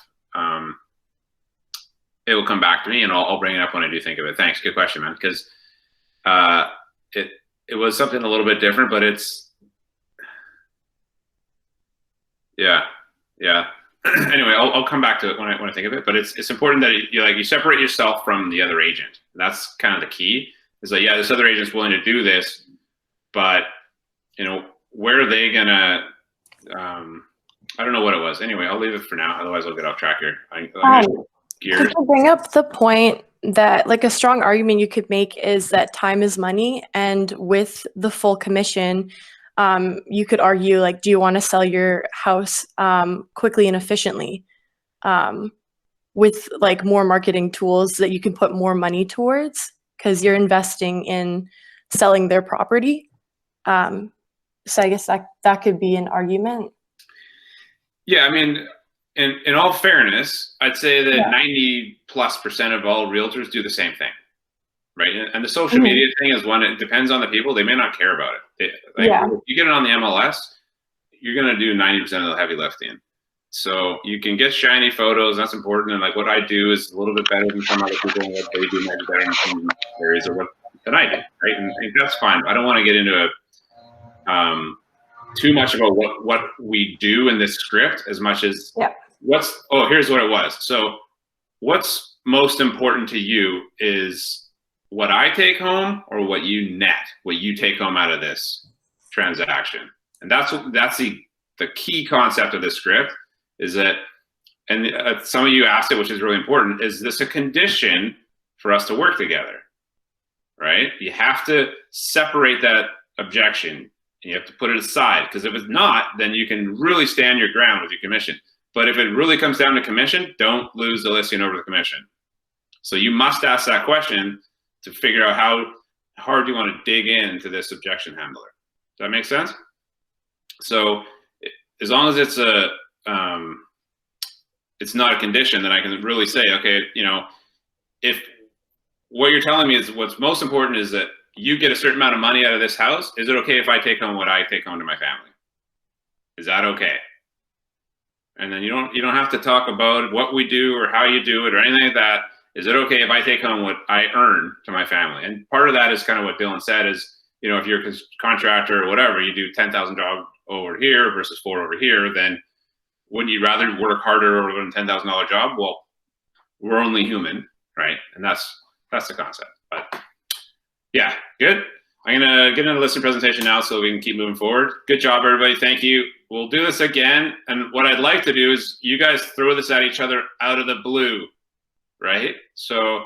It will come back to me and I'll bring it up when I do think of it. Thanks. Good question, man. Because it was something a little bit different, but it's, yeah. Anyway, I'll come back to it when I think of it. But it's important that you separate yourself from the other agent. That's kind of the key. Is like, yeah, this other agent's willing to do this, but where are they gonna? I don't know what it was. Anyway, I'll leave it for now. Otherwise, I'll get off track here. Could you bring up the point that, like, a strong argument you could make is that time is money, and with the full commission, you could argue, like, do you want to sell your house quickly and efficiently? with like more marketing tools that you can put more money towards because you're investing in selling their property. So I guess that could be an argument. Yeah, I mean, in all fairness, I'd say that 90+% of all realtors do the same thing, right? And the social media thing is one. It depends on the people. They may not care about it. If you get it on the MLS, you're going to do 90% of the heavy lifting. So you can get shiny photos. That's important. And like what I do is a little bit better than some other people, and what they do might be better in some areas or what than I do, right? And that's fine. I don't want to get into too much about what we do in this script as much as here's what it was. So what's most important to you is what I take home or what you net, what you take home out of this transaction. And that's the key concept of this script is that, and some of you asked it, which is really important, is this a condition for us to work together, right? You have to separate that objection. You have to put it aside, because if it's not, then you can really stand your ground with your commission. But if it really comes down to commission, don't lose the listing over the commission. So you must ask that question to figure out how hard you want to dig into this objection handler. Does that make sense? So as long as it's it's not a condition, then I can really say, okay, if what you're telling me is what's most important is that you get a certain amount of money out of this house, is it okay if I take home what I take home to my family? Is that okay? And then you don't have to talk about what we do or how you do it or anything like that. Is it okay if I take home what I earn to my family? And part of that is kind of what Dylan said is, if you're a contractor or whatever, you do 10,000 jobs over here versus 4 over here, then wouldn't you rather work harder over a $10,000 job? Well, we're only human, right? And that's the concept. But yeah, good. I'm gonna get into the listing presentation now so we can keep moving forward. Good job, everybody. Thank you. We'll do this again. And what I'd like to do is you guys throw this at each other out of the blue, right? So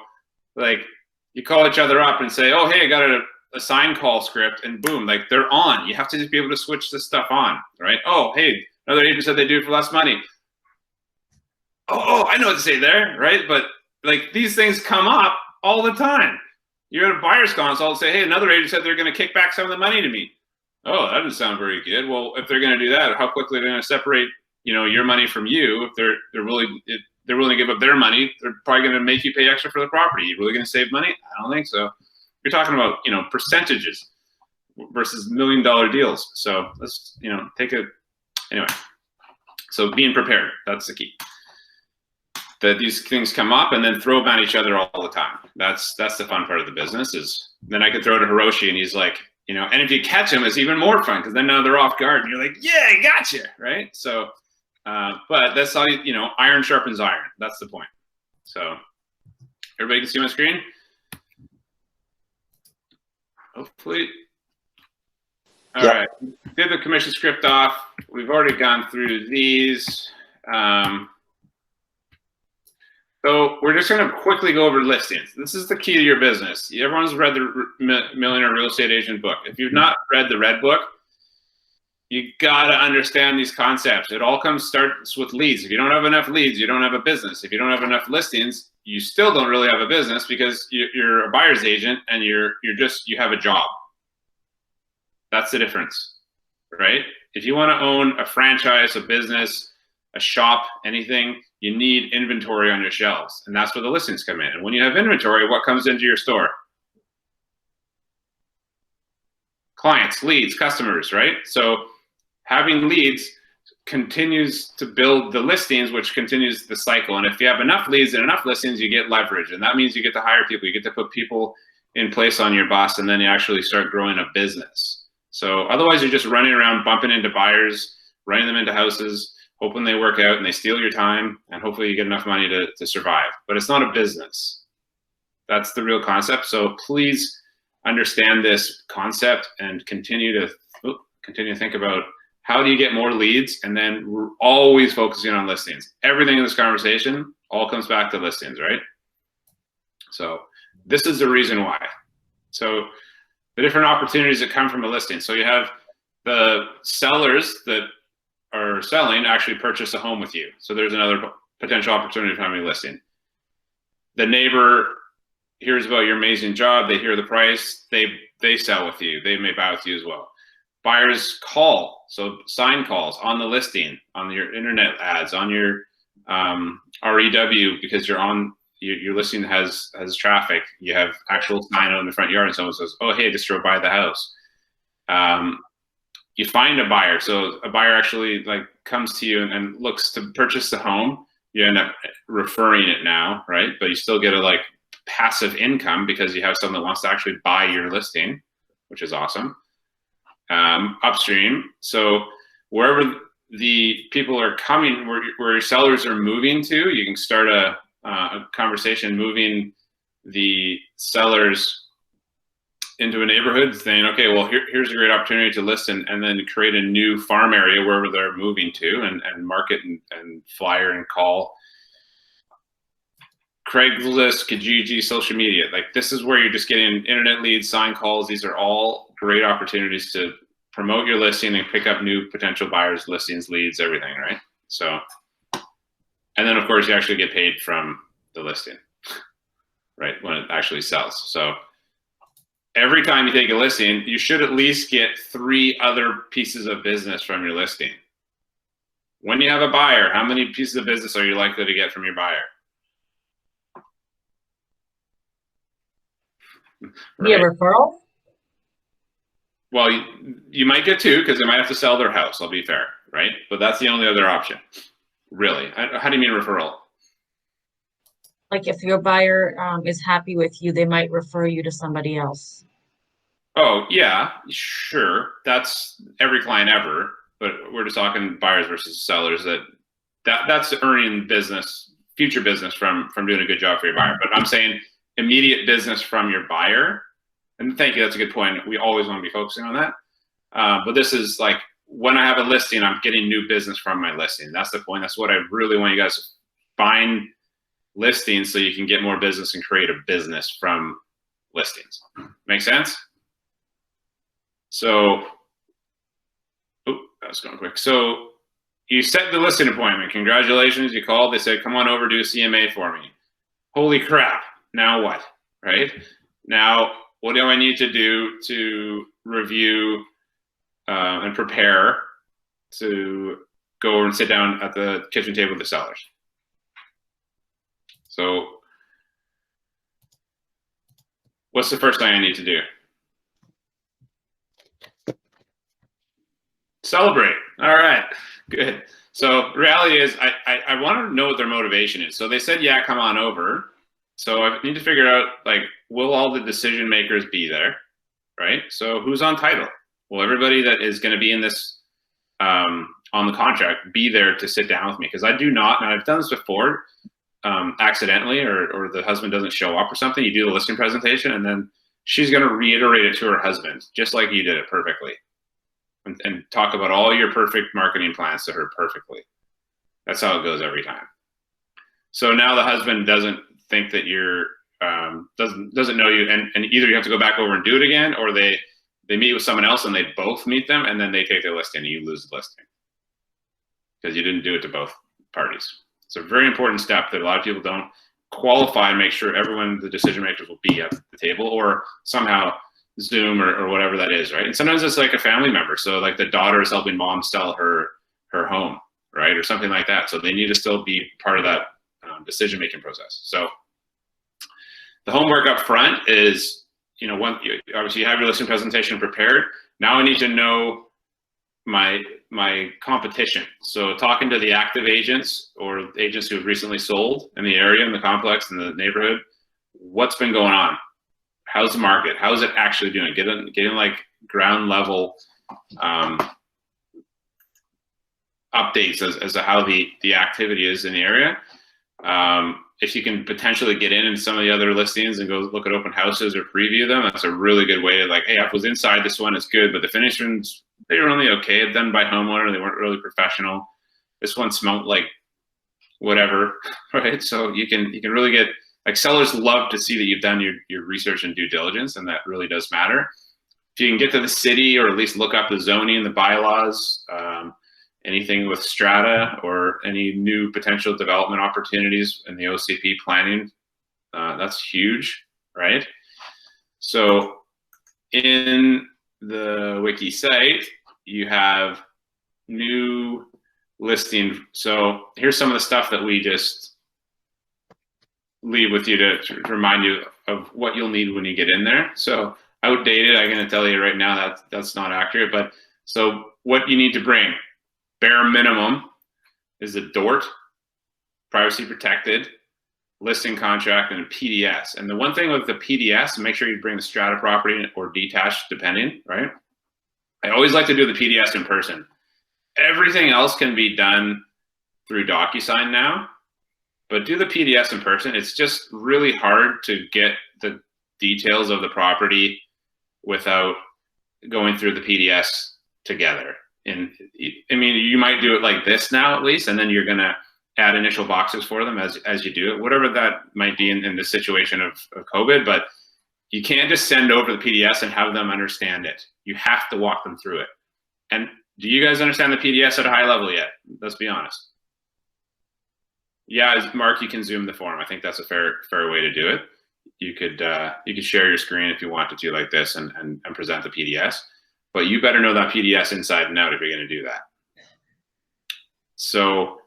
like you call each other up and say, oh, hey, I got a sign call script, and boom, like they're on. You have to just be able to switch this stuff on, right? Oh, hey, another agent said they do it for less money. Oh, I know what to say there, right? But like these things come up all the time. You're at a buyer's consult and say, hey, another agent said they're going to kick back some of the money to me. Oh, that doesn't sound very good. Well, if they're going to do that, how quickly they're going to separate, your money from you? If they're willing to give up their money, they're probably going to make you pay extra for the property. You really going to save money? I don't think so. You're talking about, percentages versus $1 million deals. So let's, anyway. So being prepared, that's the key. That these things come up and then throw them at each other all the time. That's the fun part of the business is then I can throw to Hiroshi and he's like, and if you catch him, it's even more fun because then now they're off guard and you're like, yeah, I got you, right? So, but that's how, iron sharpens iron. That's the point. So everybody can see my screen? Hopefully. All right. Did the commission script off. We've already gone through these. So we're just going to quickly go over listings. This is the key to your business. Everyone's read the Millionaire Real Estate Agent book. If you've not read the red book, you got to understand these concepts. It all starts with leads. If you don't have enough leads, you don't have a business. If you don't have enough listings, you still don't really have a business because you're a buyer's agent and you have a job. That's the difference, right? If you want to own a franchise, a business, a shop, anything, you need inventory on your shelves. And that's where the listings come in. And when you have inventory, what comes into your store? Clients, leads, customers, right? So having leads continues to build the listings, which continues the cycle. And if you have enough leads and enough listings, you get leverage. And that means you get to hire people. You get to put people in place on your bus, and then you actually start growing a business. So otherwise, you're just running around bumping into buyers, running them into houses, hoping they work out and they steal your time, and hopefully you get enough money to survive. But it's not a business. That's the real concept. So please understand this concept and continue to think about how do you get more leads, and then we're always focusing on listings. Everything in this conversation all comes back to listings, right? So this is the reason why. So the different opportunities that come from a listing. So you have the sellers that are selling actually purchase a home with you. So there's another potential opportunity family listing. The neighbor hears about your amazing job. They hear the price. They sell with you. They may buy with you as well. Buyers call, so sign calls on the listing, on your internet ads, on your REW, because you're on your listing has traffic. You have actual sign out in the front yard, and someone says, "Oh, hey, just drove by the house." You find a buyer, so a buyer actually like comes to you and looks to purchase the home. You end up referring it now, right? But you still get a like passive income because you have someone that wants to actually buy your listing, which is awesome. Upstream, so wherever the people are coming, where your sellers are moving to, you can start a conversation moving the sellers into a neighborhood, saying, okay, well, here's a great opportunity to list and then create a new farm area wherever they're moving to, and market and flyer and call. Craigslist, Kijiji, social media. Like, this is where you're just getting internet leads, sign calls. These are all great opportunities to promote your listing and pick up new potential buyers, listings, leads, everything, right? So, and then of course you actually get paid from the listing, right, when it actually sells. So every time you take a listing, you should at least get 3 other pieces of business from your listing. When you have a buyer, how many pieces of business are you likely to get from your buyer? Via referral? Well, you might get 2 because they might have to sell their house, I'll be fair, right? But that's the only other option, really. How do you mean referral? Like if your buyer is happy with you, they might refer you to somebody else. Oh, yeah, sure. That's every client ever, but we're just talking buyers versus sellers. That's earning business, future business from doing a good job for your buyer. But I'm saying immediate business from your buyer. And thank you, that's a good point. We always want to be focusing on that. But this is like, when I have a listing, I'm getting new business from my listing. That's the point. That's what I really want you guys to find listings so you can get more business and create a business from listings. Make sense? So, oh, that was going quick. So you set the listing appointment. Congratulations, you called. They said, come on over, do a CMA for me. Holy crap. Now what, right? Now, what do I need to do to review and prepare to go over and sit down at the kitchen table with the sellers? So what's the first thing I need to do? Celebrate. All right, good. So reality is I want to know what their motivation is. So they said, yeah, come on over. So I need to figure out, like, will all the decision makers be there, right? So who's on title? Will everybody that is going to be in this on the contract be there to sit down with me? Because I do not, and I've done this before, accidentally, or the husband doesn't show up or something. You do the listing presentation, and then she's going to reiterate it to her husband, just like you did it perfectly, and talk about all your perfect marketing plans to her perfectly. That's how it goes every time. So now the husband doesn't think that you're doesn't know you, and either you have to go back over and do it again, or they meet with someone else and they both meet them, and then they take their listing and you lose the listing because you didn't do it to both parties. It's a very important step that a lot of people don't qualify and make sure everyone, the decision makers, will be at the table, or somehow Zoom or whatever that is, right? And sometimes it's like a family member. So like the daughter is helping mom sell her home, right? Or something like that. So they need to still be part of that decision-making process. So the homework up front is, you know, obviously you have your listing presentation prepared. Now I need to know my competition. So talking to the active agents or agents who have recently sold in the area, in the complex, in the neighborhood, what's been going on? How's the market? How is it actually doing? Getting like ground level updates as to how the activity is in the area. If you can potentially get in some of the other listings and go look at open houses or preview them, that's a really good way to, like, hey, I was inside this one, it's good, but the finished ones, they were only okay, done by homeowner, they weren't really professional. This one smelled like whatever, right? So you can really get, like, sellers love to see that you've done your research and due diligence, and that really does matter. If you can get to the city, or at least look up the zoning, the bylaws, anything with strata or any new potential development opportunities in the OCP planning, that's huge, right? So in the wiki site, you have new listing. So here's some of the stuff that we just leave with you to remind you of what you'll need when you get in there. So outdated, I'm going to tell you right now that's not accurate, but so what you need to bring, bare minimum, is a DORT, privacy protected, listing contract, and a PDS. And the one thing with the PDS, make sure you bring the strata property or detached, depending, right? I always like to do the PDS in person. Everything else can be done through DocuSign now, but do the PDS in person. It's just really hard to get the details of the property without going through the PDS together. And I mean, you might do it like this now at least, and then you're gonna add initial boxes for them as you do it, whatever that might be in the situation of COVID, but you can't just send over the PDS and have them understand it. You have to walk them through it. And do you guys understand the PDS at a high level yet? Let's be honest. Yeah, Mark, you can zoom the form. I think that's a fair way to do it. You could share your screen if you wanted to like this and present the PDS, but you better know that PDS inside and out if you're going to do that. So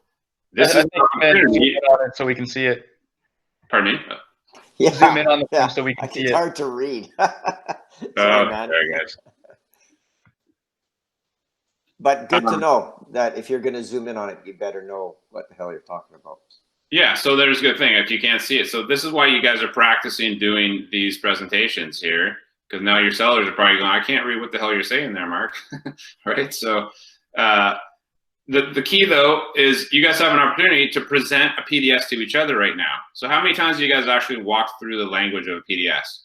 this is zoom in on it so we can see it. Pardon me? Yeah, zoom in on the form so we can see it. It's hard to read. Sorry, man. There, guys. But good to know that if you're going to zoom in on it, you better know what the hell you're talking about. Yeah, so there's a good thing if you can't see it. So this is why you guys are practicing doing these presentations here, because now your sellers are probably going, I can't read what the hell you're saying there, Mark. Right? So the key, though, is you guys have an opportunity to present a PDS to each other right now. So how many times do you guys actually walk through the language of a PDS?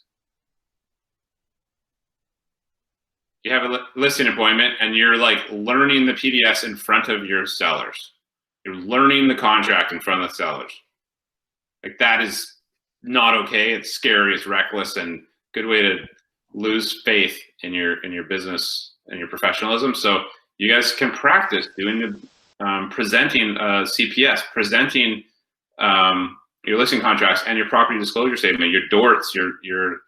You have a listing appointment and you're like learning the PDS in front of your sellers. You're learning the contract in front of the sellers. Like that is not okay. It's scary, it's reckless, and good way to lose faith in your business and your professionalism. So you guys can practice doing the presenting CPS, presenting your listing contracts and your property disclosure statement, your DORTs, your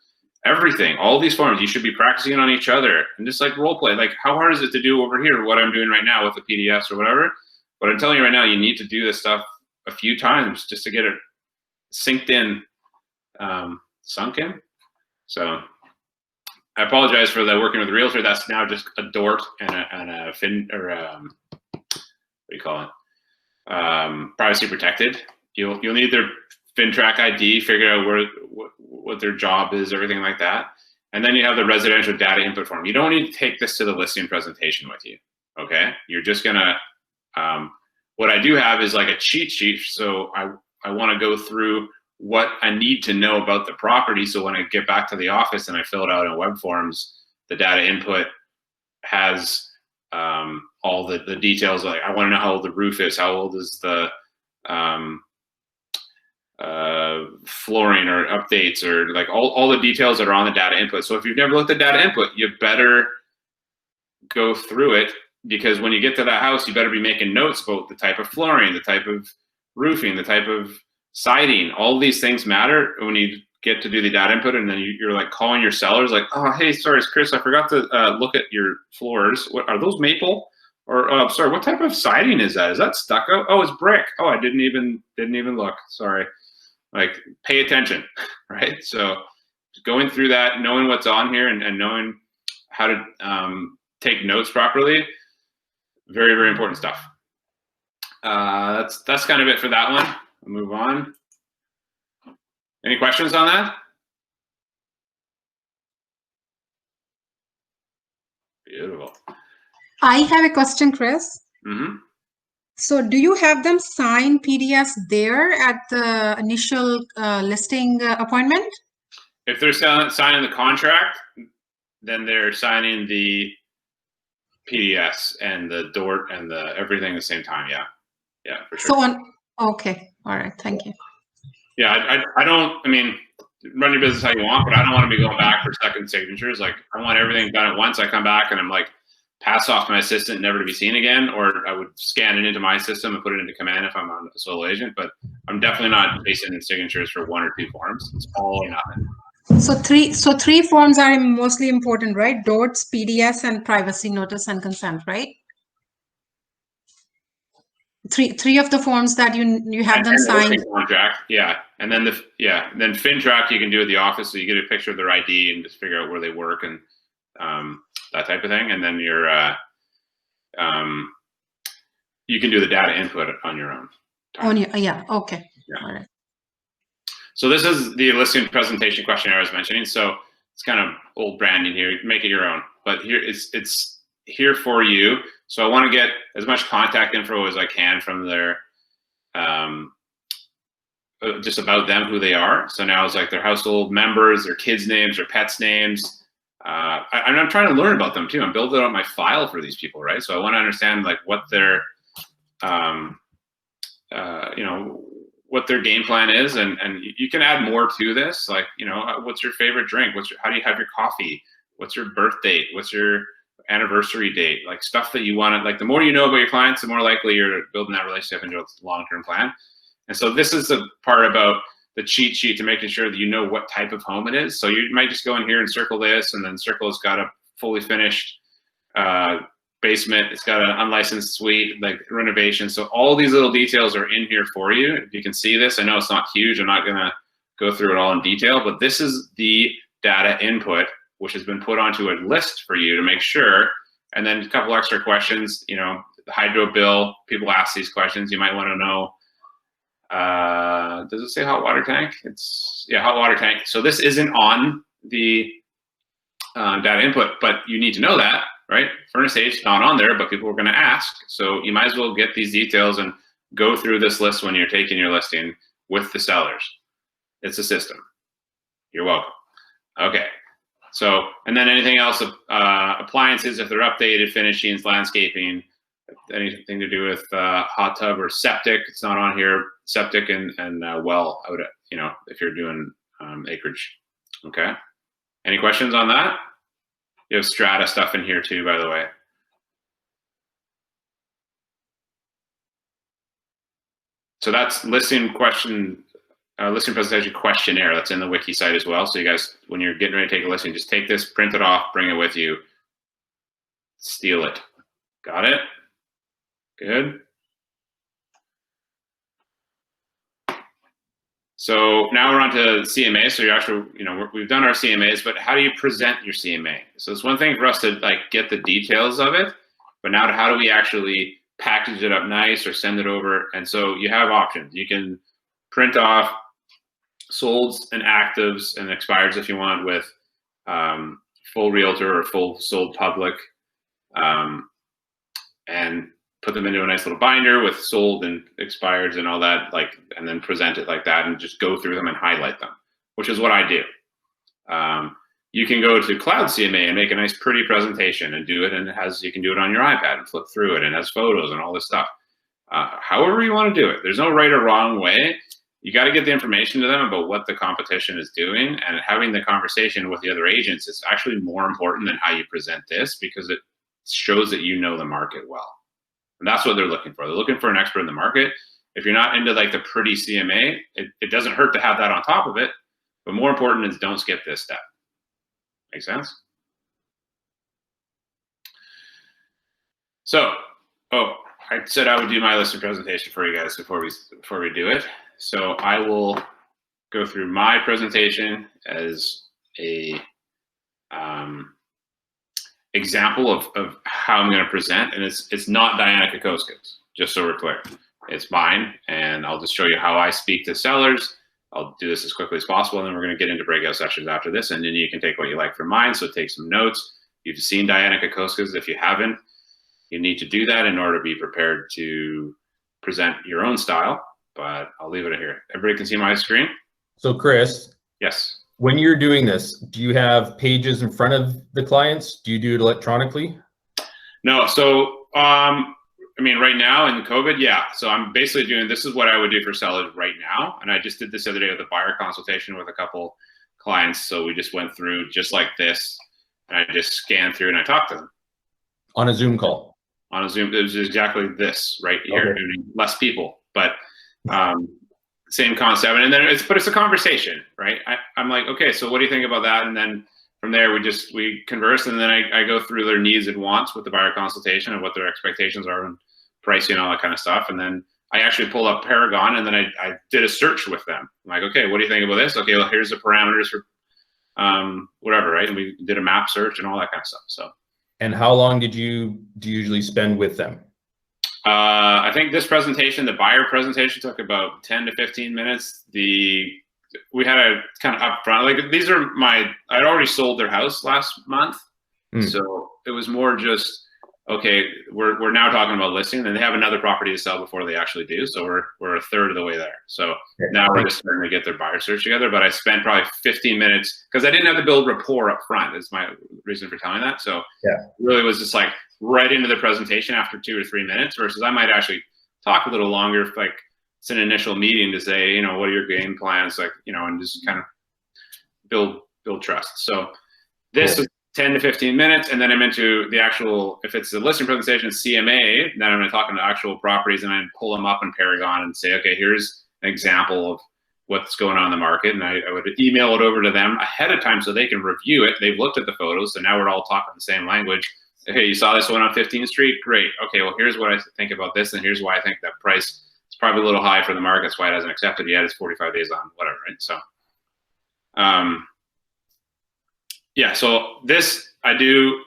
everything, all these forms. You should be practicing on each other and just like role play. Like how hard is it to do over here what I'm doing right now with the PDS or whatever? But I'm telling you right now, you need to do this stuff a few times just to get it synced in, sunk in. So I apologize for the working with the realtor. That's now just a DORT and a fin or what do you call it? Privacy protected. You'll need their FinTrack ID, figure out what their job is, everything like that. And then you have the residential data input form. You don't need to take this to the listing presentation with you. Okay, you're just gonna. What I do have is like a cheat sheet. So I want to go through what I need to know about the property. So when I get back to the office and I fill it out in web forms, the data input has all the details. Like I want to know how old the roof is, how old is the flooring or updates, or like all the details that are on the data input. So if you've never looked at data input, you better go through it, because when you get to that house, you better be making notes about the type of flooring, the type of roofing, the type of siding. All these things matter when you get to do the data input, and then you're like calling your sellers like, oh, hey, sorry, it's Chris. I forgot to look at your floors. What are those, maple? Or sorry, what type of siding is that? Is that stucco? Oh, it's brick. Oh, I didn't even look. Sorry. Like, pay attention, right? So going through that, knowing what's on here, and knowing how to take notes properly. Very, very important stuff. That's kind of it for that one. We'll move on. Any questions on that? Beautiful. I have a question, Chris. Mm-hmm. So do you have them sign PDS there at the initial listing appointment? If they're signing the contract, then they're signing the PDS and the DORT and the everything at the same time. Yeah, for sure. Okay, all right, thank you. Yeah, I mean, run your business how you want, but I don't want to be going back for second signatures. Like, I want everything done at once. I come back and I'm like, pass off to my assistant, never to be seen again, or I would scan it into my system and put it into command if I'm on a solo agent. But I'm definitely not basing signatures for 1 or 2 forms. It's all or nothing. So three forms are mostly important, right? DOTS, PDS, and privacy notice and consent, right? Three of the forms that you have them and signed. the contract, yeah, and then then FinTrack you can do at the office, so you get a picture of their ID and just figure out where they work and that type of thing, and then your you can do the data input on your own. Yeah, okay. Yeah. All right. So this is the listing presentation questionnaire I was mentioning. So it's kind of old branding here. You can make it your own, but here it's here for you. So I want to get as much contact info as I can from their just about them, who they are. So now it's like their household members, their kids' names, their pets' names. I'm trying to learn about them too. I'm building out my file for these people, right? So I want to understand like what their you know, what their game plan is, and you can add more to this. Like, you know, what's your favorite drink? How do you have your coffee? What's your birth date? What's your anniversary date? Like stuff that you want to, like, the more you know about your clients, the more likely you're building that relationship into a long-term plan. And so this is the part about the cheat sheet to making sure that you know what type of home it is. So you might just go in here and circle this, and then circle it's got a fully finished basement, it's got an unlicensed suite, like renovation. So all these little details are in here for you. If you can see this, I know it's not huge. I'm not gonna go through it all in detail, but this is the data input, which has been put onto a list for you to make sure. And then a couple extra questions, you know, the hydro bill, people ask these questions. You might wanna know, does it say hot water tank? Yeah, hot water tank. So this isn't on the data input, but you need to know that, right? Furnace age, not on there, but people are gonna ask. So you might as well get these details and go through this list when you're taking your listing with the sellers. It's a system. You're welcome. Okay. So, and then anything else, appliances, if they're updated, finishings, landscaping, anything to do with hot tub or septic, it's not on here. Septic and well, I would, you know, if you're doing acreage. Okay. Any questions on that? You have strata stuff in here too, by the way. So that's listing presentation questionnaire. That's in the wiki site as well. So you guys, when you're getting ready to take a listing, just take this, print it off, bring it with you, steal it. Got it? Good. So now we're on to CMA. So you're actually, you know, we've done our CMAs, but how do you present your CMA? So it's one thing for us to like get the details of it, but now how do we actually package it up nice or send it over? And so you have options. You can print off solds and actives and expireds if you want with full realtor or full sold public, and put them into a nice little binder with sold and expireds and all that, like, and then present it like that and just go through them and highlight them, which is what I do. You can go to Cloud CMA and make a nice pretty presentation and do it, and you can do it on your iPad and flip through it, and it has photos and all this stuff. However you want to do it. There's no right or wrong way. You got to get the information to them about what the competition is doing, and having the conversation with the other agents is actually more important than how you present this, because it shows that you know the market well. And that's what they're looking for. They're looking for an expert in the market. If you're not into like the pretty CMA, it doesn't hurt to have that on top of it, but more important is don't skip this step. Make sense? So, I said I would do my listing presentation for you guys before we do it. So I will go through my presentation as a example of how I'm going to present, and it's not Diana Kokoska's, just so we're clear. It's mine, and I'll just show you how I speak to sellers. I'll do this as quickly as possible, and then we're going to get into breakout sessions after this, and then you can take what you like from mine. So take some notes. You've seen Diana Kokoska's. If you haven't, you need to do that in order to be prepared to present your own style, but I'll leave it here. Everybody can see my screen? So Chris. Yes. When you're doing this, do you have pages in front of the clients? Do you do it electronically? No. So, I mean, right now in COVID, yeah. So I'm basically doing, this is what I would do for sellers right now. And I just did this the other day with a buyer consultation with a couple clients. So we just went through just like this, and I just scanned through and I talked to them. On a Zoom call. On a Zoom, it was exactly this right here. Okay. I mean, less people, but same concept. And then it's a conversation, right? I'm like, okay, so what do you think about that? And then from there, we converse, and then I go through their needs and wants with the buyer consultation and what their expectations are and pricing and all that kind of stuff. And then I actually pull up Paragon, and then I did a search with them. I'm like, okay, what do you think about this? Okay, well, here's the parameters for whatever, right? And we did a map search and all that kind of stuff. So. And how long do you usually spend with them? I think this presentation, the buyer presentation, took about 10 to 15 minutes. We had a kind of upfront, like these are I'd already sold their house last month. So it was more just, okay, we're now talking about listing, and they have another property to sell before they actually do. So we're a third of the way there. So now we're just starting to get their buyer search together. But I spent probably 15 minutes because I didn't have to build rapport up front. Is my reason for telling that. So it really was just like right into the presentation after 2 or 3 minutes, versus I might actually talk a little longer if like it's an initial meeting to say, you know, what are your game plans, like, you know, and just kind of build trust. So this is 10 to 15 minutes, and then I'm into the actual, if it's a listing presentation, CMA, then I'm going to talk about actual properties, and I pull them up in Paragon and say, okay, here's an example of what's going on in the market. And I would email it over to them ahead of time so they can review it. They've looked at the photos, so now we're all talking the same language. Okay, you saw this one on 15th Street? Great. Okay, well, here's what I think about this, and here's why I think that price is probably a little high for the market. That's why it hasn't accepted yet. It's 45 days on, whatever, right? So, yeah, so this I do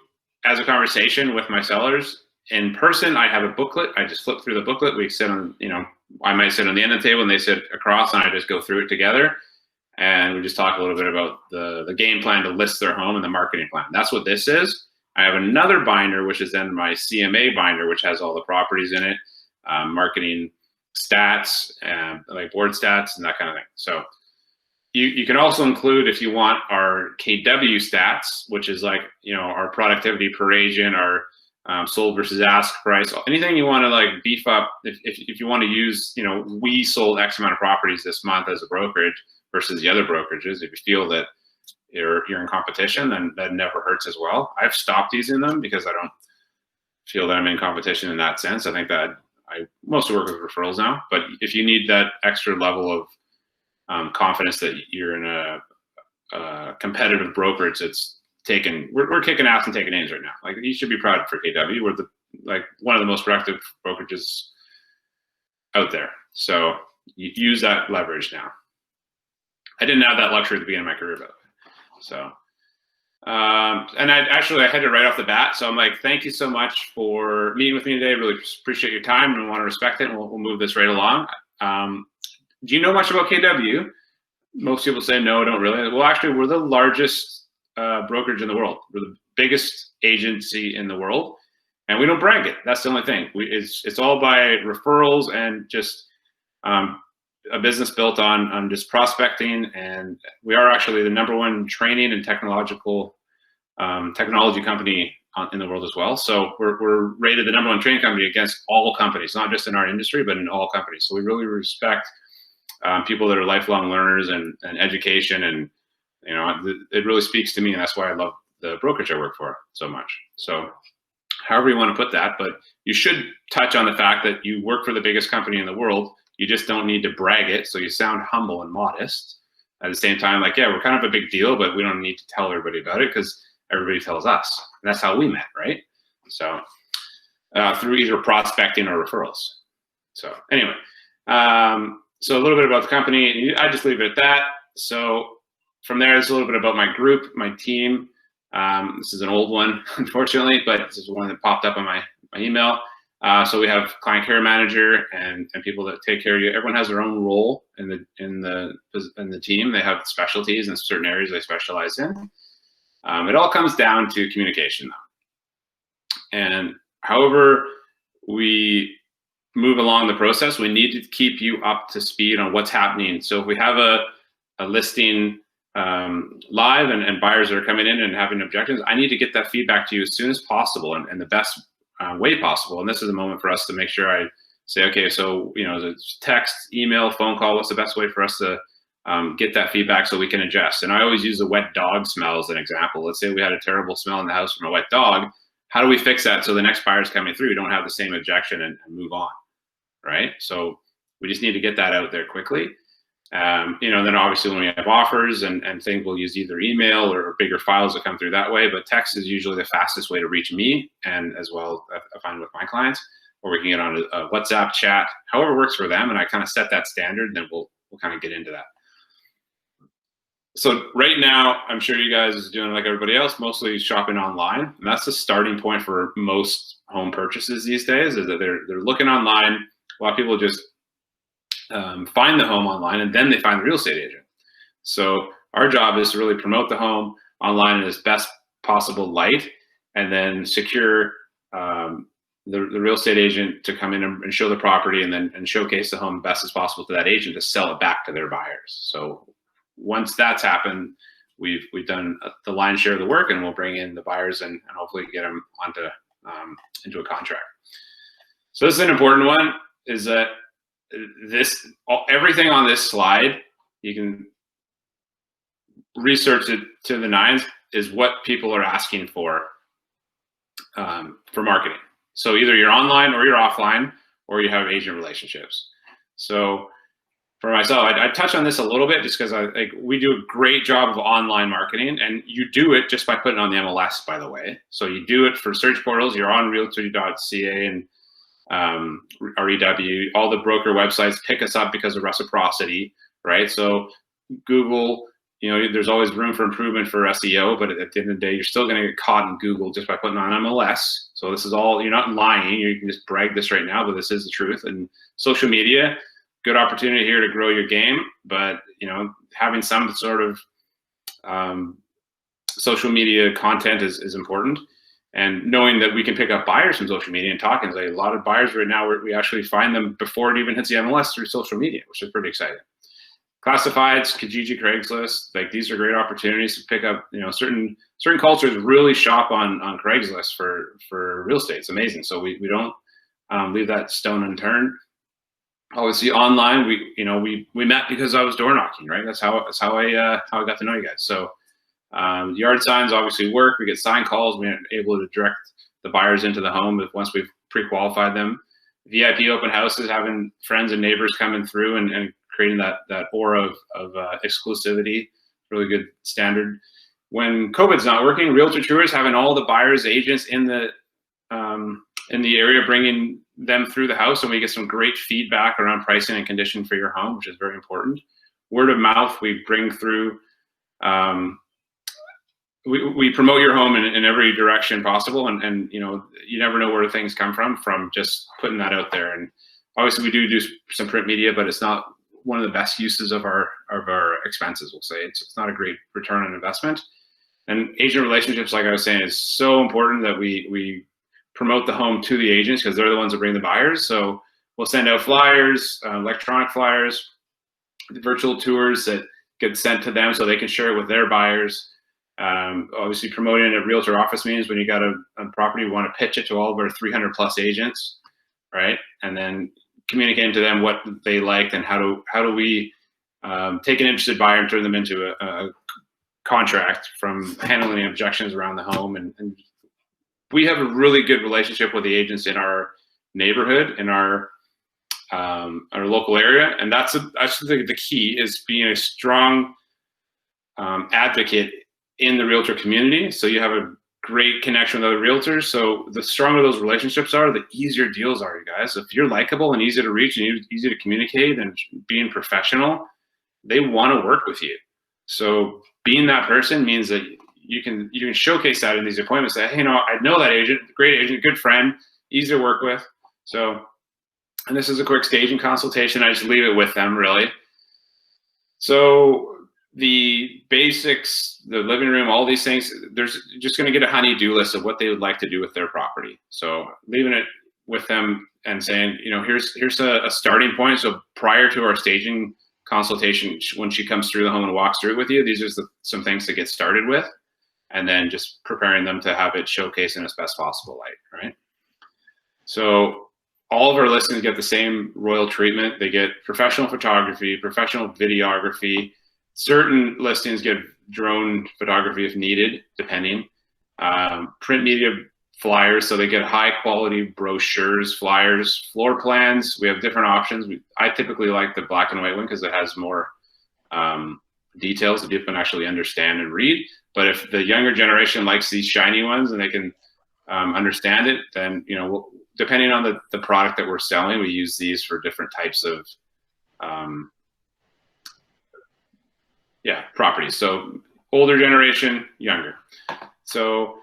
as a conversation with my sellers. In person, I have a booklet. I just flip through the booklet. We sit on, you know, I might sit on the end of the table and they sit across, and I just go through it together. And we just talk a little bit about the game plan to list their home and the marketing plan. That's what this is. I have another binder, which is then my CMA binder, which has all the properties in it, marketing stats, like board stats and that kind of thing. So you can also include, if you want, our KW stats, which is like, you know, our productivity per agent, our sold versus ask price, anything you want to like beef up. If you want to use, you know, we sold X amount of properties this month as a brokerage versus the other brokerages. If you feel that you're in competition, then that never hurts as well. I've stopped using them because I don't feel that I'm in competition in that sense. I think that I mostly work with referrals now, but if you need that extra level of confidence that you're in a competitive brokerage that's we're kicking ass and taking names right now. Like, you should be proud for KW. We're one of the most productive brokerages out there. So you use that leverage now. I didn't have that luxury at the beginning of my career, by the way. So, and I had it right off the bat. So I'm like, thank you so much for meeting with me today. Really appreciate your time and want to respect it. And we'll move this right along. Do you know much about KW? Most people say no, don't really. Well, actually, we're the largest brokerage in the world. We're the biggest agency in the world, and we don't brag it. That's the only thing. It's all by referrals and just a business built on just prospecting. And we are actually the #1 training and technology company in the world as well. So we're rated the #1 training company against all companies, not just in our industry, but in all companies. So we really respect people that are lifelong learners and education, and you know, it really speaks to me, and that's why I love the brokerage I work for so much. So however you want to put that, but you should touch on the fact that you work for the biggest company in the world. You just don't need to brag it, so you sound humble and modest. At the same time, like, yeah, we're kind of a big deal, but we don't need to tell everybody about it because everybody tells us. And that's how we met, right? So through either prospecting or referrals. So anyway, so a little bit about the company. I just leave it at that. So from there, there's a little bit about my group, my team. This is an old one, unfortunately, but this is one that popped up on my email. So we have client care manager and people that take care of you. Everyone has their own role in the team. They have specialties in certain areas they specialize in. It all comes down to communication, though. And however we move along the process, we need to keep you up to speed on what's happening. So if we have a listing live and buyers are coming in and having objections, I need to get that feedback to you as soon as possible and the best way possible. And this is a moment for us to make sure I say, okay, so, you know, it's text, email, phone call, what's the best way for us to get that feedback so we can adjust? And I always use the wet dog smell as an example. Let's say we had a terrible smell in the house from a wet dog. how do we fix that so the next buyer's coming through, don't have the same objection and move on, right? So we just need to get that out there quickly. You know, then obviously when we have offers and things, we'll use either email or bigger files that come through that way, but text is usually the fastest way to reach me, and as well I find with my clients, or we can get on a WhatsApp chat, however works for them, and I kind of set that standard, and then we'll kind of get into that. So right now, I'm sure you guys are doing like everybody else, mostly shopping online, and that's the starting point for most home purchases these days, is that they're looking online. A lot of people just find the home online, and then they find the real estate agent. So our job is to really promote the home online in its best possible light, and then secure the real estate agent to come in and show the property, and showcase the home best as possible to that agent to sell it back to their buyers. So once that's happened, we've done the lion's share of the work, and we'll bring in the buyers and hopefully get them onto into a contract. So this is an important one, is that everything on this slide, you can research it to the nines, is what people are asking for marketing. So either you're online or you're offline, or you have agent relationships. So for myself, I touch on this a little bit just because we do a great job of online marketing, and you do it just by putting on the MLS, by the way. So you do it for search portals. You're on realtor.ca and REW, all the broker websites pick us up because of reciprocity, right? So Google, you know, there's always room for improvement for SEO, but at the end of the day, you're still going to get caught in Google just by putting on MLS. So this is all, you're not lying. You can just brag this right now, but this is the truth. And social media, good opportunity here to grow your game, but you know, having some sort of social media content is important. And knowing that we can pick up buyers from social media and talking, like a lot of buyers right now, we actually find them before it even hits the MLS through social media, which is pretty exciting. Classifieds, Kijiji, Craigslist, like these are great opportunities to pick up, you know, certain cultures really shop on Craigslist for real estate. It's amazing. So we don't leave that stone unturned. Obviously online, we met because I was door knocking, right? That's how I got to know you guys. So yard signs obviously work. We get sign calls. We're able to direct the buyers into the home once we've pre-qualified them. VIP open houses, having friends and neighbors coming through and creating that aura of exclusivity, really good standard. When COVID's not working, realtor tours, having all the buyers, agents in the area, bringing them through the house, and we get some great feedback around pricing and condition for your home, which is very important. Word of mouth, we bring through. We promote your home in every direction possible, and you know, you never know where things come from just putting that out there. And obviously we do some print media, but it's not one of the best uses of our expenses. We'll say it's not a great return on investment. And agent relationships, like I was saying, is so important that we promote the home to the agents, because they're the ones that bring the buyers. So we'll send out flyers, electronic flyers, virtual tours that get sent to them so they can share it with their buyers. Obviously promoting at realtor office meetings, when you got a property, we want to pitch it to all of our 300 plus agents, right? And then communicating to them what they liked, and how do we take an interested buyer and turn them into a contract, from handling objections around the home. And we have a really good relationship with the agents in our neighborhood, in our local area, and that's the key, is being a strong advocate in the realtor community. So you have a great connection with other realtors. So the stronger those relationships are, the easier deals are, you guys. If you're likable and easy to reach and easy to communicate and being professional, they want to work with you. So being that person means that you can showcase that in these appointments. Say, hey, you know, I know that agent, great agent, good friend, easy to work with. So, and this is a quick staging consultation. I just leave it with them, really. So the basics, the living room, all these things, there's just going to get a honey-do list of what they would like to do with their property. So leaving it with them and saying, you know, here's a starting point. So prior to our staging consultation, when she comes through the home and walks through it with you, these are some things to get started with, and then just preparing them to have it showcased in its best possible light, right? So all of our listings get the same royal treatment. They get professional photography, professional videography. Certain listings get drone photography if needed, depending. Print media flyers. So they get high quality brochures, flyers, floor plans. We have different options. I typically like the black and white one because it has more details that people can actually understand and read. But if the younger generation likes these shiny ones and they can understand it, then, you know, depending on the product that we're selling, we use these for different types of properties. So older generation, younger. So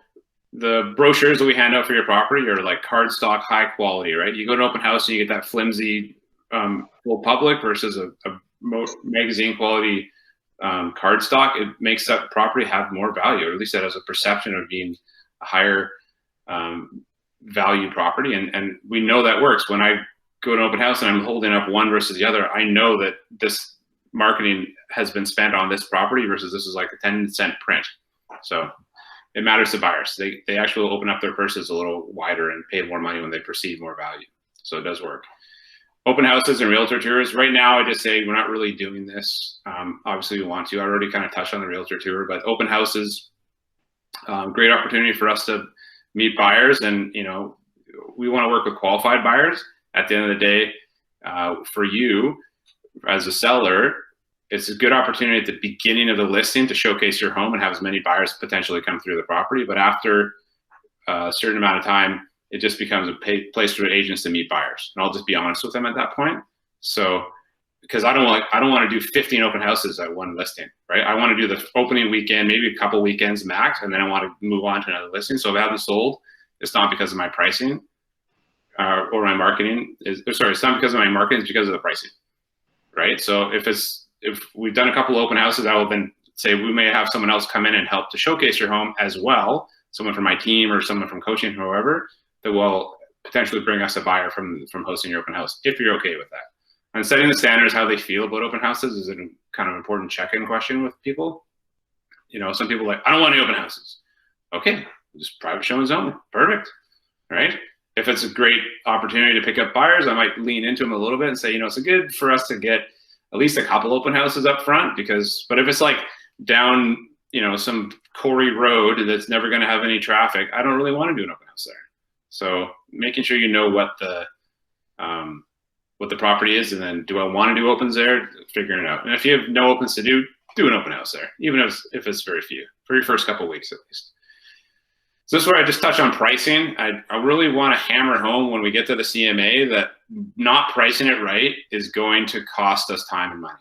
the brochures that we hand out for your property are like cardstock, high quality, right? You go to an open house and you get that flimsy full public versus a magazine quality cardstock. It makes that property have more value, or at least that has a perception of being a higher value property. And we know that works. When I go to an open house and I'm holding up one versus the other, I know that this marketing has been spent on this property versus this is like a 10-cent print. So it matters to buyers. They actually open up their purses a little wider and pay more money when they perceive more value. So it does work. Open houses and realtor tours. Right now, I just say we're not really doing this. Obviously, we want to. I already kind of touched on the realtor tour, but open houses, great opportunity for us to meet buyers. And, you know, we want to work with qualified buyers. At the end of the day, for you as a seller, it's a good opportunity at the beginning of the listing to showcase your home and have as many buyers potentially come through the property. But after a certain amount of time, it just becomes a place for agents to meet buyers. And I'll just be honest with them at that point. So, because I don't want to do 15 open houses at one listing, right? I want to do the opening weekend, maybe a couple weekends max, and then I want to move on to another listing. So if I haven't sold, it's not because of my pricing or my marketing. It's not because of my marketing, it's because of the pricing, right? So if we've done a couple open houses, I will then say we may have someone else come in and help to showcase your home as well, someone from my team or someone from coaching, whoever, that will potentially bring us a buyer from hosting your open house, if you're okay with that. And setting the standards, how they feel about open houses, is a kind of important check-in question with people. You know, some people are like, I don't want any open houses. Okay, just private showings only. Perfect, right? If it's a great opportunity to pick up buyers, I might lean into them a little bit and say, you know, it's good for us to get at least a couple open houses up front, but if it's like down, you know, some Corey road that's never going to have any traffic, I don't really want to do an open house there. So making sure you know what the property is, and then do I want to do opens there, figuring it out. And if you have no opens to do an open house there, even if it's very few, for your first couple of weeks at least. So this is where I just touch on pricing. I really want to hammer home when we get to the CMA that not pricing it right is going to cost us time and money,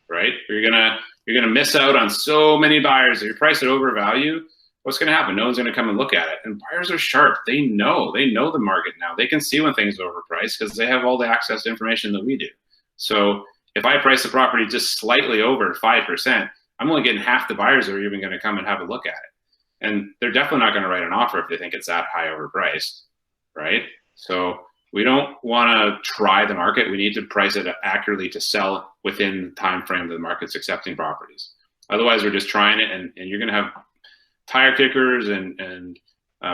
right? You're gonna miss out on so many buyers. If you price it over value, what's going to happen? No one's going to come and look at it. And buyers are sharp. They know the market now. They can see when things are overpriced because they have all the access to information that we do. So if I price the property just slightly over 5%, I'm only getting half the buyers that are even going to come and have a look at it. And they're definitely not going to write an offer if they think it's that high overpriced, right? So we don't want to try the market. We need to price it accurately to sell within the time frame that the market's accepting properties. Otherwise, we're just trying it, and you're going to have tire kickers and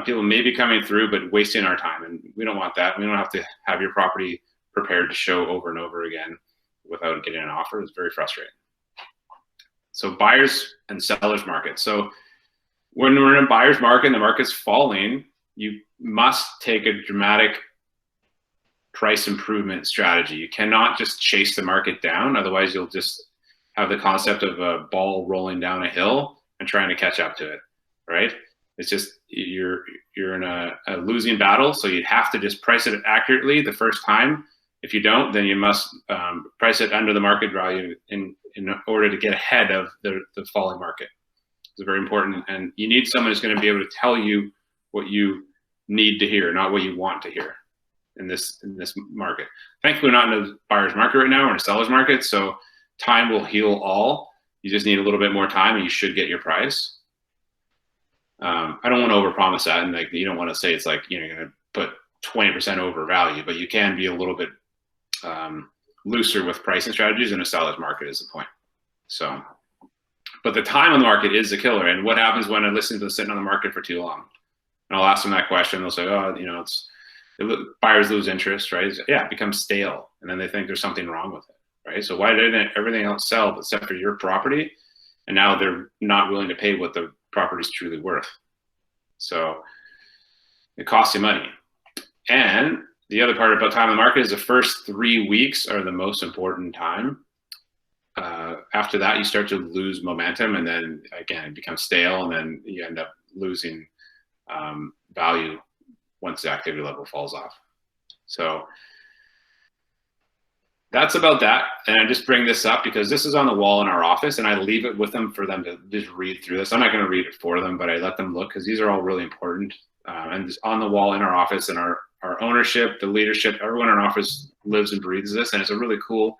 people may be coming through, but wasting our time. And we don't want that. We don't have to have your property prepared to show over and over again without getting an offer. It's very frustrating. So buyers and sellers market. So when we're in a buyer's market and the market's falling, you must take a dramatic price improvement strategy. You cannot just chase the market down. Otherwise, you'll just have the concept of a ball rolling down a hill and trying to catch up to it, right? It's just you're in a losing battle. So you have to just price it accurately the first time. If you don't, then you must price it under the market value in order to get ahead of the falling market. It's very important, and you need someone who's going to be able to tell you what you need to hear, not what you want to hear in this market. Thankfully, we're not in a buyer's market right now. We're in a seller's market, so time will heal all. You just need a little bit more time, and you should get your price. I don't want to overpromise that, and like you don't want to say it's like you're going to put 20% over value, but you can be a little bit looser with pricing strategies in a seller's market is the point. So. But the time on the market is the killer. And what happens when a listing's been sitting on the market for too long? And I'll ask them that question. They'll say, oh, you know, buyers lose interest, right? Yeah, it becomes stale. And then they think there's something wrong with it, right? So why didn't everything else sell except for your property? And now they're not willing to pay what the property is truly worth. So it costs you money. And the other part about time in the market is the first 3 weeks are the most important time. After that, you start to lose momentum, and then again, it becomes stale, and then you end up losing value once the activity level falls off. So that's about that. And I just bring this up because this is on the wall in our office, and I leave it with them for them to just read through this. I'm not going to read it for them, but I let them look because these are all really important. And it's on the wall in our office, and our ownership, the leadership, everyone in our office lives and breathes this, and it's a really cool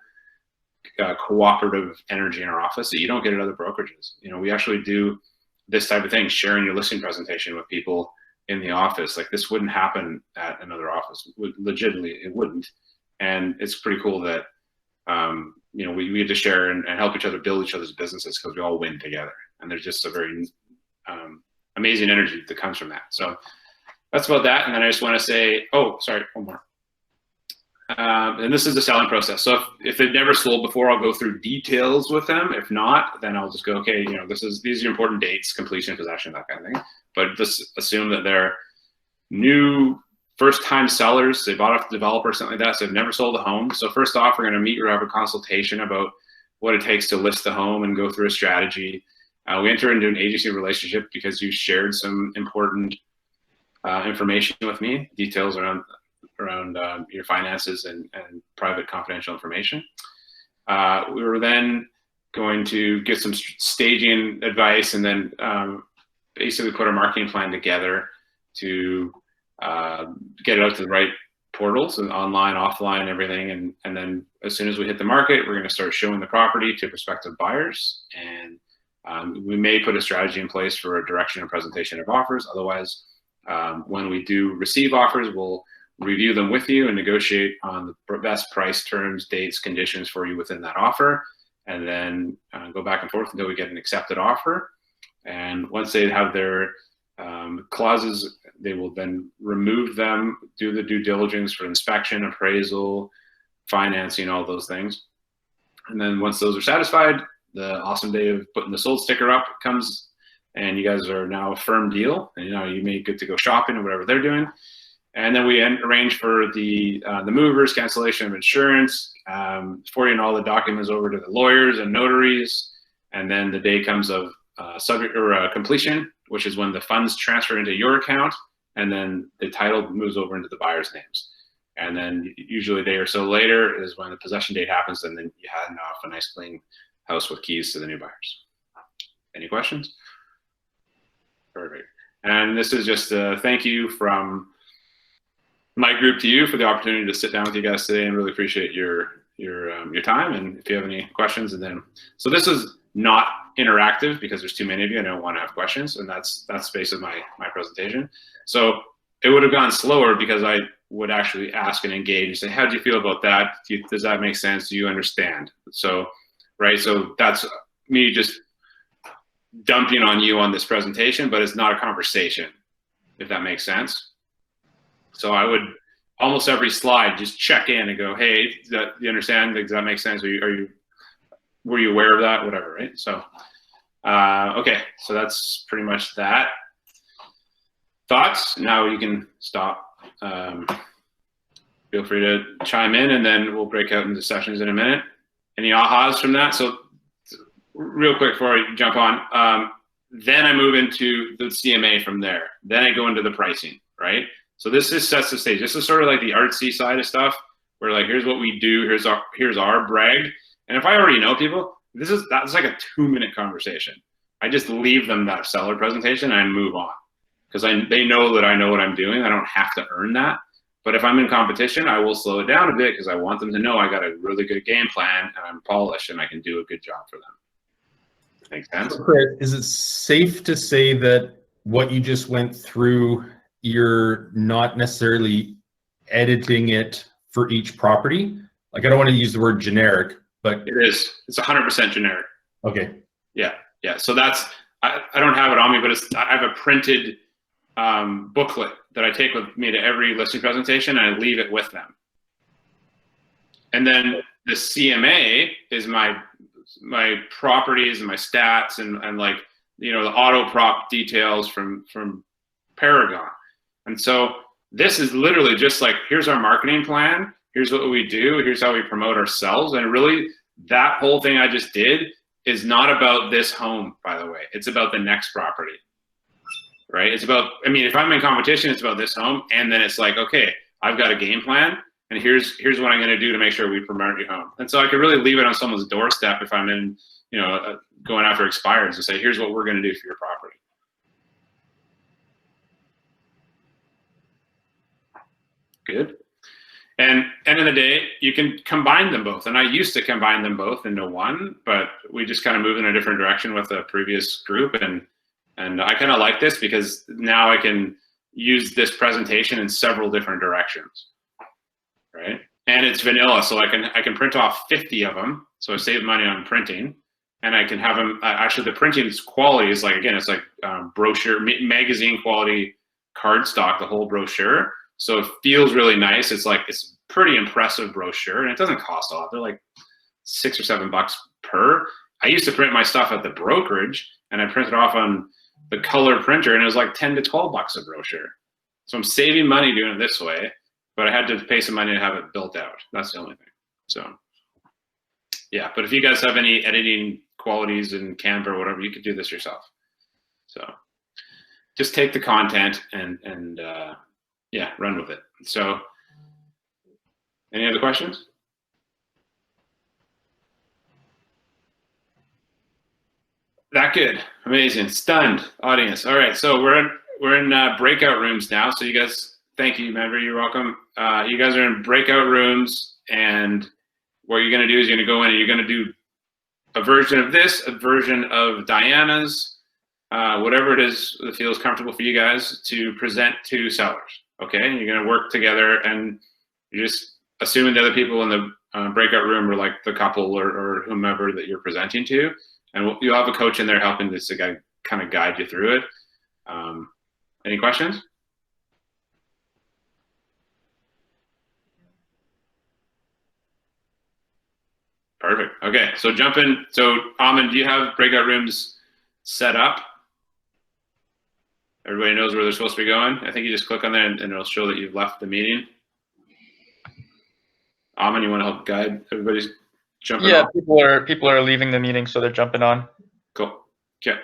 cooperative energy in our office that you don't get at other brokerages. You know, we actually do this type of thing, sharing your listing presentation with people in the office. Like, this wouldn't happen at another office. Legitimately, it wouldn't. And it's pretty cool that, you know, we get to share and help each other build each other's businesses because we all win together. And there's just a very amazing energy that comes from that. So that's about that. And then I just want to say, oh, sorry, one more. And this is the selling process. So if they've never sold before, I'll go through details with them. If not, then I'll just go, okay, you know, these are important dates, completion, possession, that kind of thing. But just assume that they're new first-time sellers. They bought off the developer or something like that, so they've never sold a home. So first off, we're going to meet or have a consultation about what it takes to list the home and go through a strategy. We enter into an agency relationship because you shared some important information with me, details around your finances and private confidential information. We were then going to get some staging advice and then basically put a marketing plan together to get it out to the right portals and online, offline, everything. And then as soon as we hit the market, we're going to start showing the property to prospective buyers. And we may put a strategy in place for a direction and presentation of offers. Otherwise, when we do receive offers, we'll review them with you and negotiate on the best price, terms, dates, conditions for you within that offer, and then go back and forth until we get an accepted offer. And once they have their clauses, they will then remove them, do the due diligence for inspection, appraisal, financing, all those things. And then once those are satisfied, the awesome day of putting the sold sticker up comes, and you guys are now a firm deal. And you may get to go shopping or whatever they're doing. And then we arrange for the movers, cancellation of insurance, forwarding all the documents over to the lawyers and notaries. And then the day comes of completion, which is when the funds transfer into your account, and then the title moves over into the buyer's names. And then usually a day or so later is when the possession date happens, and then you hand off a nice clean house with keys to the new buyers. Any questions? Perfect. And this is just a thank you from my group to you for the opportunity to sit down with you guys today, and really appreciate your time. And if you have any questions, and then, so this is not interactive because there's too many of you. I don't want to have questions, and that's basically my presentation. So it would have gone slower because I would actually ask and engage and say, how do you feel about that? Does that make sense? Do you understand? So, right. So that's me just dumping on you on this presentation, but it's not a conversation, if that makes sense. So I would almost every slide just check in and go, hey, do you understand? Does that make sense? Were you aware of that? Whatever, right? So, okay, so that's pretty much that. Thoughts? Now you can stop. Feel free to chime in, and then we'll break out into sessions in a minute. Any ahas from that? So real quick before I jump on, then I move into the CMA from there. Then I go into the pricing, right? So this just sets the stage. This is sort of like the artsy side of stuff, where like, here's what we do, here's our brag. And if I already know people, that's like a 2-minute conversation. I just leave them that seller presentation and I move on, because they know that I know what I'm doing. I don't have to earn that. But if I'm in competition, I will slow it down a bit because I want them to know I got a really good game plan and I'm polished and I can do a good job for them. Makes sense? Is it safe to say that what you just went through, you're not necessarily editing it for each property? Like, I don't want to use the word generic, but it is. It's 100% generic. Okay. Yeah. So that's, I don't have it on me, but I have a printed booklet that I take with me to every listing presentation, and I leave it with them. And then the CMA is my properties and my stats and like, the auto prop details from Paragon. And so this is literally just like, here's our marketing plan. Here's what we do. Here's how we promote ourselves. And really, that whole thing I just did is not about this home, by the way. It's about the next property, right? It's about, I mean, if I'm in competition, it's about this home. And then it's like, okay, I've got a game plan. And here's what I'm going to do to make sure we promote your home. And so I could really leave it on someone's doorstep if I'm in, you know, going after expireds and say, here's what we're going to do for your property. Good. And end of the day, you can combine them both. And I used to combine them both into one, but we just kind of moved in a different direction with the previous group. And I kind of like this because now I can use this presentation in several different directions, right? And it's vanilla, so I can print off 50 of them. So I save money on printing, and I can have them. Actually, the printing quality is like, again, it's like brochure, magazine quality cardstock, the whole brochure. So it feels really nice. It's like, it's pretty impressive brochure, and it doesn't cost a lot. They're like $6 or $7 per. I used to print my stuff at the brokerage, and I printed off on the color printer, and it was like $10 to $12 a brochure. So I'm saving money doing it this way, but I had to pay some money to have it built out. That's the only thing. So yeah, but if you guys have any editing qualities in Canva or whatever, you could do this yourself. So just take the content and yeah, run with it. So any other questions? That good. Amazing. Stunned audience. All right. So we're in breakout rooms now. So you guys, thank you, Member. You're welcome. You guys are in breakout rooms, and what you're going to do is you're going to go in and you're going to do a version of this, a version of Diana's, whatever it is that feels comfortable for you guys to present to sellers. Okay. And you're going to work together, and you're just assuming the other people in the breakout room are like the couple or whomever that you're presenting to. And you'll have a coach in there helping this to kind of guide you through it. Any questions? Perfect. Okay, so jump in. So Aman, do you have breakout rooms set up? Everybody knows where they're supposed to be going? I think you just click on there and it'll show that you've left the meeting. Aman, you want to help guide everybody's jumping on? People are leaving the meeting, so they're jumping on. Cool. Okay.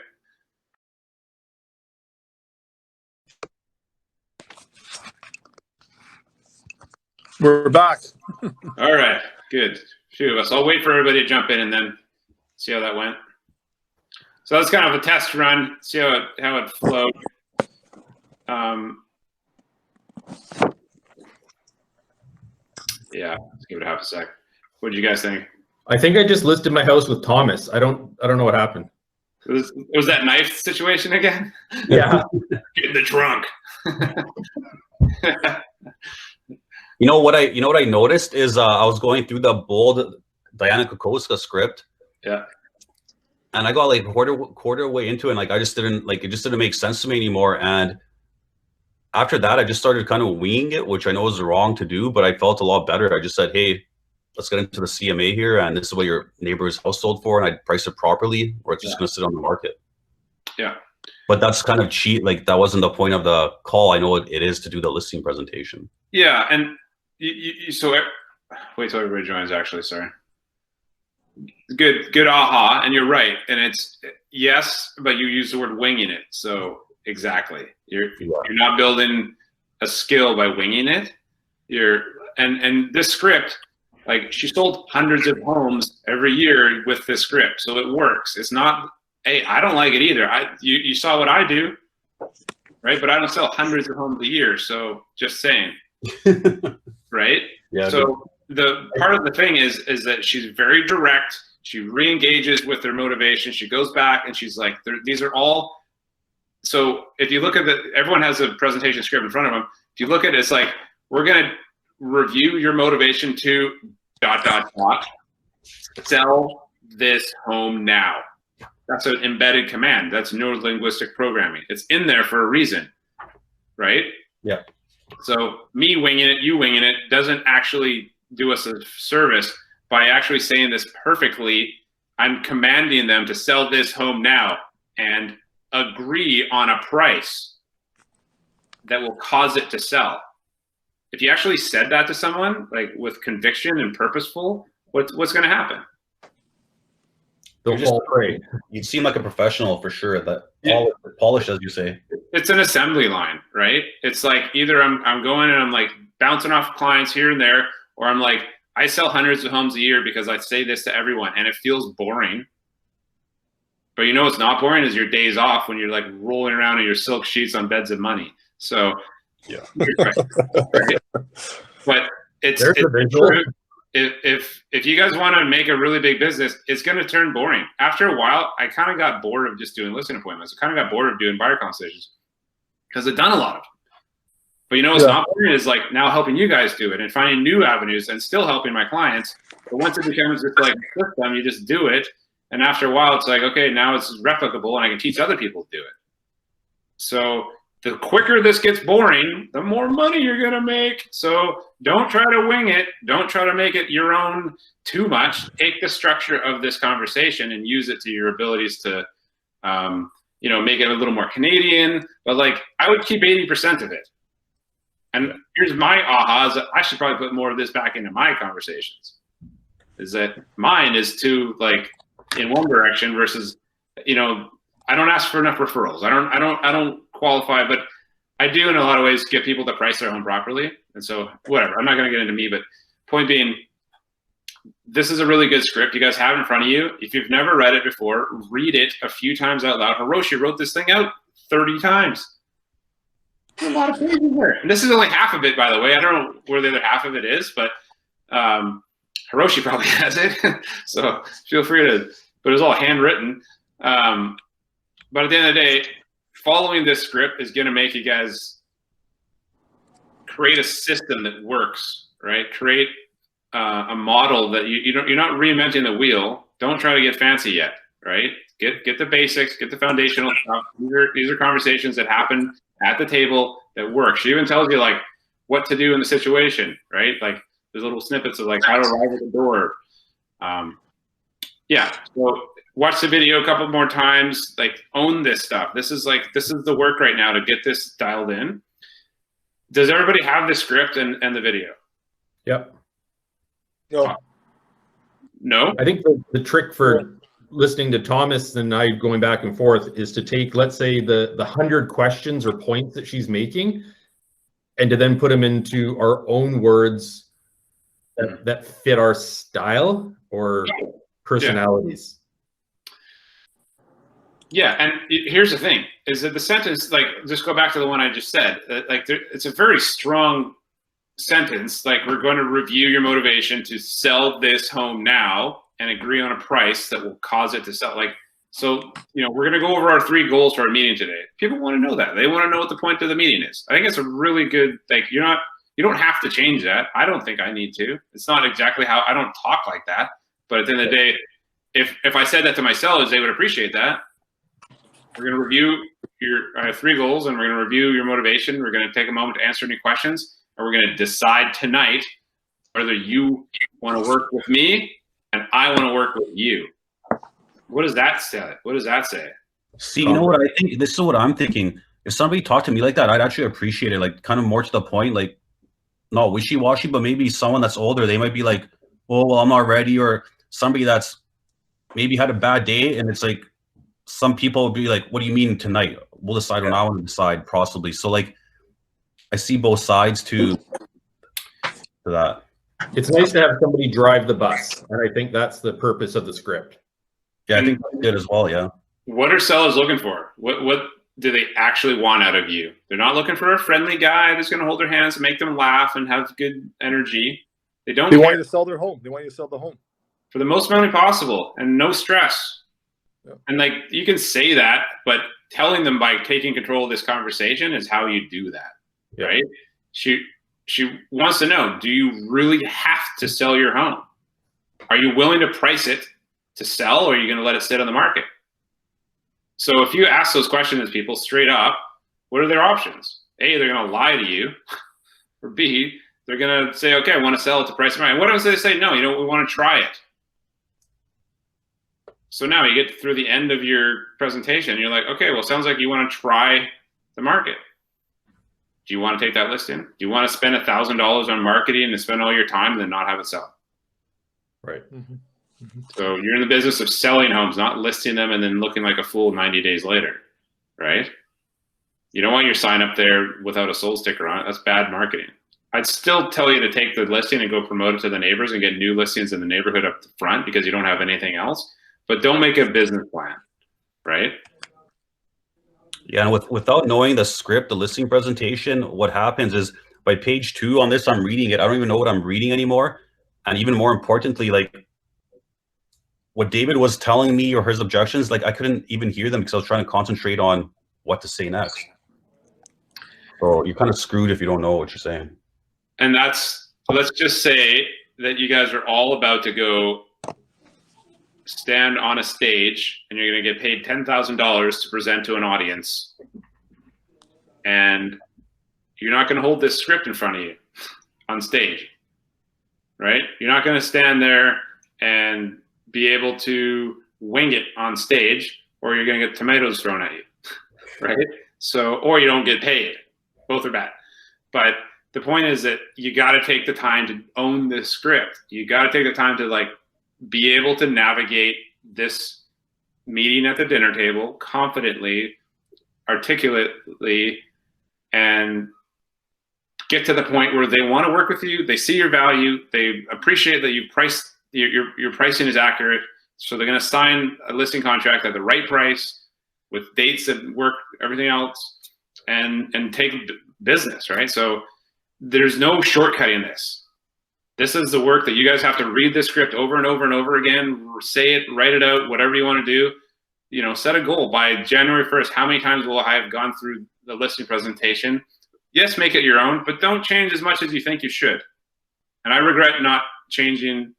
We're back. All right. Good. Few of us. I'll wait for everybody to jump in and then see how that went. So that's kind of a test run. See how it flowed. Yeah. Let's give it a half a sec. What did you guys think? I think I just listed my house with Thomas. I don't know what happened. It was that knife situation again? Yeah. Get in the trunk. You know what I noticed is I was going through the bold Diana Kokoska script. Yeah. And I got like quarter way into it, and like it just didn't make sense to me anymore. And after that, I just started kind of winging it, which I know is wrong to do, but I felt a lot better. I just said, hey, let's get into the CMA here, and this is what your neighbor's house sold for, and I'd price it properly, or it's just going to sit on the market. Yeah. But that's kind of cheat. Like, that wasn't the point of the call. I know it is to do the listing presentation. Yeah, and so wait till everybody joins, actually, sorry. Good aha, and you're right. And it's, yes, but you use the word winging it. So exactly. You're not building a skill by winging it. And this script, like, she sold hundreds of homes every year with this script, so it works. It's not, hey, I don't like it either. You saw what I do, right? But I don't sell hundreds of homes a year, so just saying, right? Yeah. So the part of the thing is that she's very direct. She re-engages with their motivation. She goes back and she's like, these are all. So if you look at everyone has a presentation script in front of them. If you look at it, it's like, we're going to review your motivation to ... sell this home now. That's an embedded command. That's neuro-linguistic programming. It's in there for a reason, right? Yeah. So me winging it, you winging it, doesn't actually do us a service by actually saying this perfectly. I'm commanding them to sell this home now and agree on a price. that will cause it to sell. If you actually said that to someone, like with conviction and purposeful, what's going to happen? They'll fall prey. You seem like a professional for sure. That polished, as you say. It's an assembly line, right? It's like either I'm going and I'm like bouncing off clients here and there, or I'm like, I sell hundreds of homes a year because I say this to everyone, and it feels boring. But you know what's not boring is your days off when you're like rolling around in your silk sheets on beds of money. So yeah, right. But it's true. If you guys want to make a really big business, it's going to turn boring. After a while, I kind of got bored of just doing listing appointments. I kind of got bored of doing buyer consultations because I've done a lot of them. But you know what's not boring is like now helping you guys do it and finding new avenues and still helping my clients. But once it becomes just like a system, you just do it. And after a while, it's like, okay, now it's replicable and I can teach other people to do it. So the quicker this gets boring, the more money you're going to make. So don't try to wing it. Don't try to make it your own too much. Take the structure of this conversation and use it to your abilities to, you know, make it a little more Canadian. But like, I would keep 80% of it. And here's my ahas. I should probably put more of this back into my conversations. Is that mine is too like in one direction versus, you know, I don't ask for enough referrals. I don't qualify, but I do in a lot of ways get people to price their home properly. And so whatever, I'm not going to get into me, but point being, this is a really good script you guys have in front of you. If you've never read it before, read it a few times out loud. Hiroshi wrote this thing out 30 times. There's a lot of pages there. And this is only half of it, by the way. I don't know where the other half of it is, but Hiroshi probably has it. So feel free to, but it's all handwritten. But at the end of the day, following this script is going to make you guys create a system that works, right? Create a model that you're not reinventing the wheel. Don't try to get fancy yet, right? Get the basics, get the foundational stuff. These are conversations that happen at the table that work. She even tells you like what to do in the situation, right? Like there's little snippets of like how to arrive at the door. Yeah, so watch the video a couple more times, like own this stuff. This is the work right now to get this dialed in. Does everybody have the script and the video? Yep. No. No? I think the trick for listening to Thomas and I going back and forth is to take, let's say, the 100 questions or points that she's making and to then put them into our own words that fit our style or personalities. Yeah, and here's the thing, is that the sentence, like, just go back to the one I just said, like, it's a very strong sentence, like, we're going to review your motivation to sell this home now and agree on a price that will cause it to sell. Like, so, you know, we're going to go over our 3 goals for our meeting today. People want to know that. They want to know what the point of the meeting is. I think it's a really good, like, you don't have to change that. I don't think I need to. It's not exactly how, I don't talk like that. But at the end of the day, if I said that to my sellers, they would appreciate that. We're going to review your 3 goals, and we're going to review your motivation. We're going to take a moment to answer any questions, and we're going to decide tonight whether you want to work with me and I want to work with you. What does that say? What does that say? See, you know what I think? This is what I'm thinking. If somebody talked to me like that, I'd actually appreciate it. Like, kind of more to the point, like, not wishy-washy, but maybe someone that's older, they might be like, oh, well, I'm not ready. Or somebody that's maybe had a bad day, and it's like, some people would be like, what do you mean tonight? We'll decide when I want to decide, possibly. So, like, I see both sides to that. It's nice to have somebody drive the bus, and I think that's the purpose of the script. Yeah, I think that's good as well, yeah. What are sellers looking for? What do they actually want out of you? They're not looking for a friendly guy that's going to hold their hands and make them laugh and have good energy. They want you to sell their home. They want you to sell the home. For the most money possible and no stress. Yeah. And like, you can say that, but telling them by taking control of this conversation is how you do that, right? She wants to know, do you really have to sell your home? Are you willing to price it to sell, or are you going to let it sit on the market? So if you ask those questions to people straight up, what are their options? A, they're going to lie to you, or B, they're going to say, okay, I want to sell it to price of mine. What if they say, no, you know, we want to try it? So now you get through the end of your presentation, you're like, okay, well, sounds like you want to try the market. Do you want to take that listing? Do you want to spend $1,000 on marketing and spend all your time and then not have it sell? Right. So you're in the business of selling homes, not listing them and then looking like a fool 90 days later, right? You don't want your sign up there without a sold sticker on it. That's bad marketing. I'd still tell you to take the listing and go promote it to the neighbors and get new listings in the neighborhood up front because you don't have anything else. But don't make a business plan, right? Yeah, and without knowing the script, the listing presentation, what happens is by page 2 on this, I'm reading it. I don't even know what I'm reading anymore. And even more importantly, like what David was telling me or his objections, like I couldn't even hear them because I was trying to concentrate on what to say next. So you're kind of screwed if you don't know what you're saying. And let's just say that you guys are all about to go stand on a stage and you're going to get paid $10,000 to present to an audience. And you're not going to hold this script in front of you on stage, right? You're not going to stand there and be able to wing it on stage, or you're going to get tomatoes thrown at you, right? So, or you don't get paid. Both are bad. But the point is that you got to take the time to own this script. You got to take the time to like be able to navigate this meeting at the dinner table confidently, articulately, and get to the point where they want to work with you. They see your value. They appreciate that you priced your pricing is accurate. So they're going to sign a listing contract at the right price with dates that work, everything else, and take business, right? So there's no shortcutting this. This is the work that you guys have to read the script over and over and over again, say it, write it out, whatever you want to do. You know, set a goal by January 1st. How many times will I have gone through the listing presentation? Yes, make it your own, but don't change as much as you think you should. And I regret changing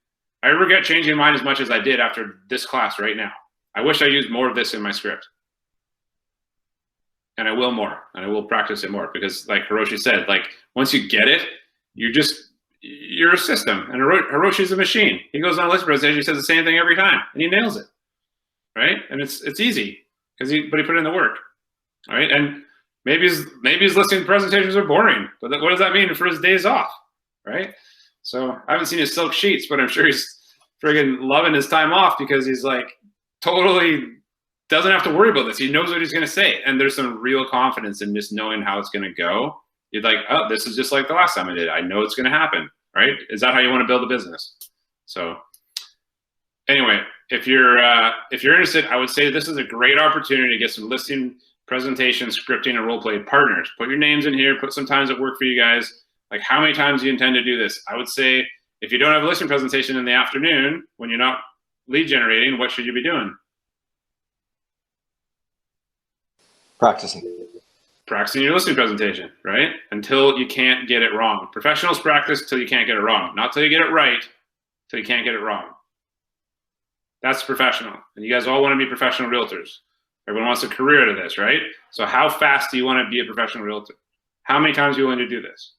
mine as much as I did after this class right now. I wish I used more of this in my script. And I will more, and I will practice it more because like Hiroshi said, like once you get it, you're a system, and Hiroshi's a machine. He goes on a listing presentation, he says the same thing every time, and he nails it, right? And it's easy but he put in the work, all right? And maybe his listing presentations are boring, but what does that mean for his days off, right? So I haven't seen his silk sheets, but I'm sure he's friggin' loving his time off because he's like totally doesn't have to worry about this. He knows what he's going to say. And there's some real confidence in just knowing how it's going to go. You're like, oh, this is just like the last time I did. I know it's going to happen, right? Is that how you want to build a business? So anyway, if you're interested, I would say this is a great opportunity to get some listing presentation, scripting, and role play partners. Put your names in here, put some times that work for you guys. Like how many times do you intend to do this? I would say if you don't have a listing presentation in the afternoon, when you're not lead generating, what should you be doing? Practicing your listing presentation, right? Until you can't get it wrong. Professionals practice till you can't get it wrong. Not till you get it right, till you can't get it wrong. That's professional. And you guys all want to be professional realtors. Everyone wants a career out of this, right? So how fast do you want to be a professional realtor? How many times are you willing to do this?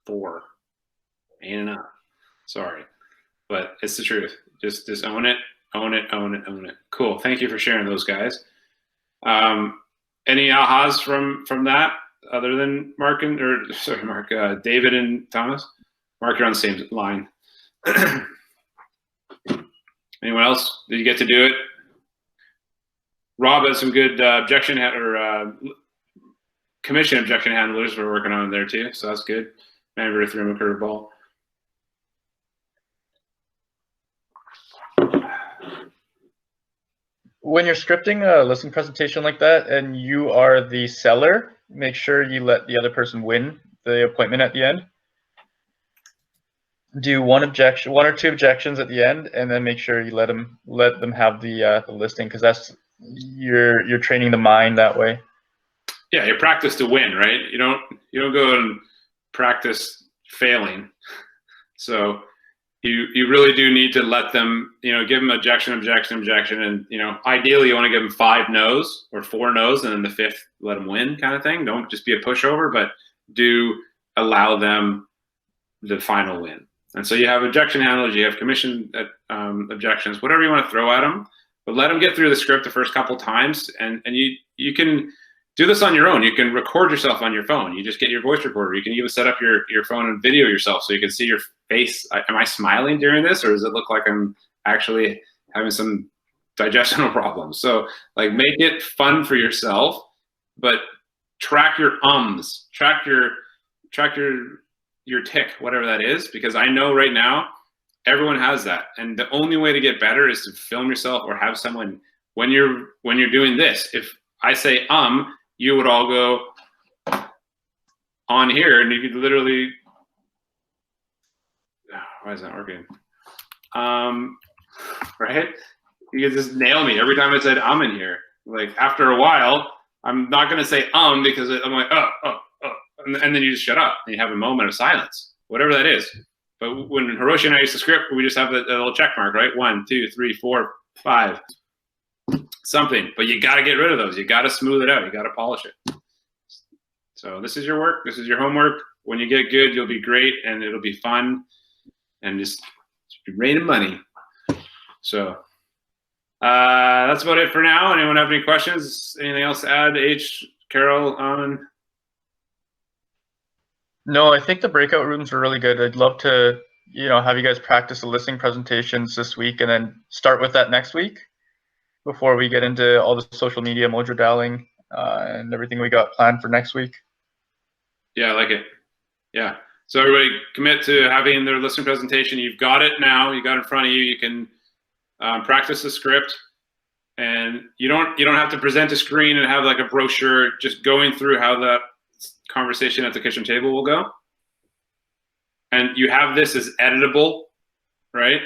4. Ain't enough. Sorry. But it's the truth. Just own it, own it, own it, own it. Cool. Thank you for sharing those, guys. Any ahas from that other than David and Thomas? Mark, you're on the same line. Anyone else? Did you get to do it? Rob has some good commission objection handlers we're working on there too, so that's good. Maybe threw him a curveball. When you're scripting a listing presentation like that and you are the seller, make sure you let the other person win the appointment at the end. Do one or two objections at the end, and then make sure you let them have the listing, because that's you're training the mind that way. Yeah, you practice to win, right? You don't go and practice failing. So you really do need to let them, give them objection, and ideally you want to give them 5 no's or 4 no's, and then the 5th let them win, kind of thing. Don't just be a pushover, but do allow them the final win. And so you have objection handlers, you have commission objections, whatever you want to throw at them, but let them get through the script the first couple times, and you can do this on your own. You can record yourself on your phone. You just get your voice recorder. You can even set up your phone and video yourself so you can see your face. Am I smiling during this, or does it look like I'm actually having some digestional problems? So like, make it fun for yourself, but track your ums, track your tick, whatever that is, because I know right now everyone has that, and the only way to get better is to film yourself or have someone when you're doing this. If I say you would all go on here, and you could literally, why is that working? Right? You could just nail me every time I said in here. Like, after a while, I'm not gonna say because I'm like, and then you just shut up and you have a moment of silence, whatever that is. But when Hiroshi and I used to script, we just have a little check mark, right? 1, 2, 3, 4, 5. Something, but you got to get rid of those. You got to smooth it out. You got to polish it. So this is your work. This is your homework. When you get good, you'll be great, and it'll be fun, and just be raining money. So that's about it for now. Anyone have any questions? Anything else to add? H, Carol, Aman? No, I think the breakout rooms are really good. I'd love to, have you guys practice the listing presentations this week, and then start with that next week, before we get into all the social media mojo dialing and everything we got planned for next week. Yeah, I like it. Yeah. So everybody commit to having their listing presentation. You've got it now. You got it in front of you. You can practice the script, and you don't have to present a screen and have like a brochure. Just going through how that conversation at the kitchen table will go. And you have this as editable, right?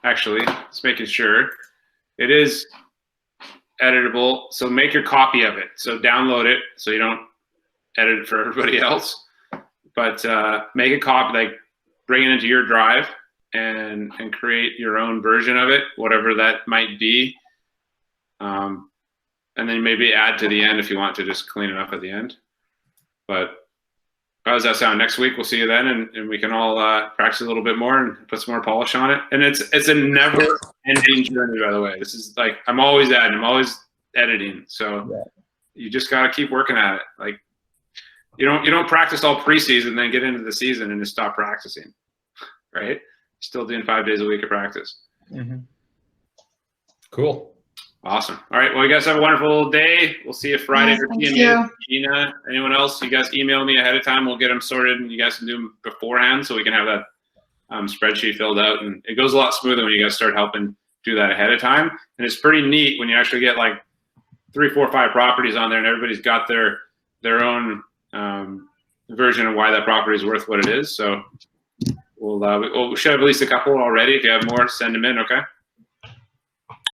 Actually, just making sure it is editable. So make your copy of it. So download it so you don't edit it for everybody else. But make a copy, like bring it into your drive and create your own version of it, whatever that might be. And then maybe add to the end if you want to just clean it up at the end. But how does that sound? Next week we'll see you then, and we can all practice a little bit more and put some more polish on it. And it's a never-ending journey, by the way. This is like, I'm always adding, I'm always editing. So you just got to keep working at it. Like, you don't practice all preseason, then get into the season and just stop practicing, right? Still doing 5 days a week of practice. Mm-hmm. Cool. Awesome. All right. Well, you guys have a wonderful day. We'll see you Friday. Thank you. Gina, anyone else? You guys email me ahead of time. We'll get them sorted, and you guys can do them beforehand so we can have that spreadsheet filled out. And it goes a lot smoother when you guys start helping do that ahead of time. And it's pretty neat when you actually get like 3, 4, 5 properties on there, and everybody's got their own version of why that property is worth what it is. So we should have at least a couple already. If you have more, send them in. Okay.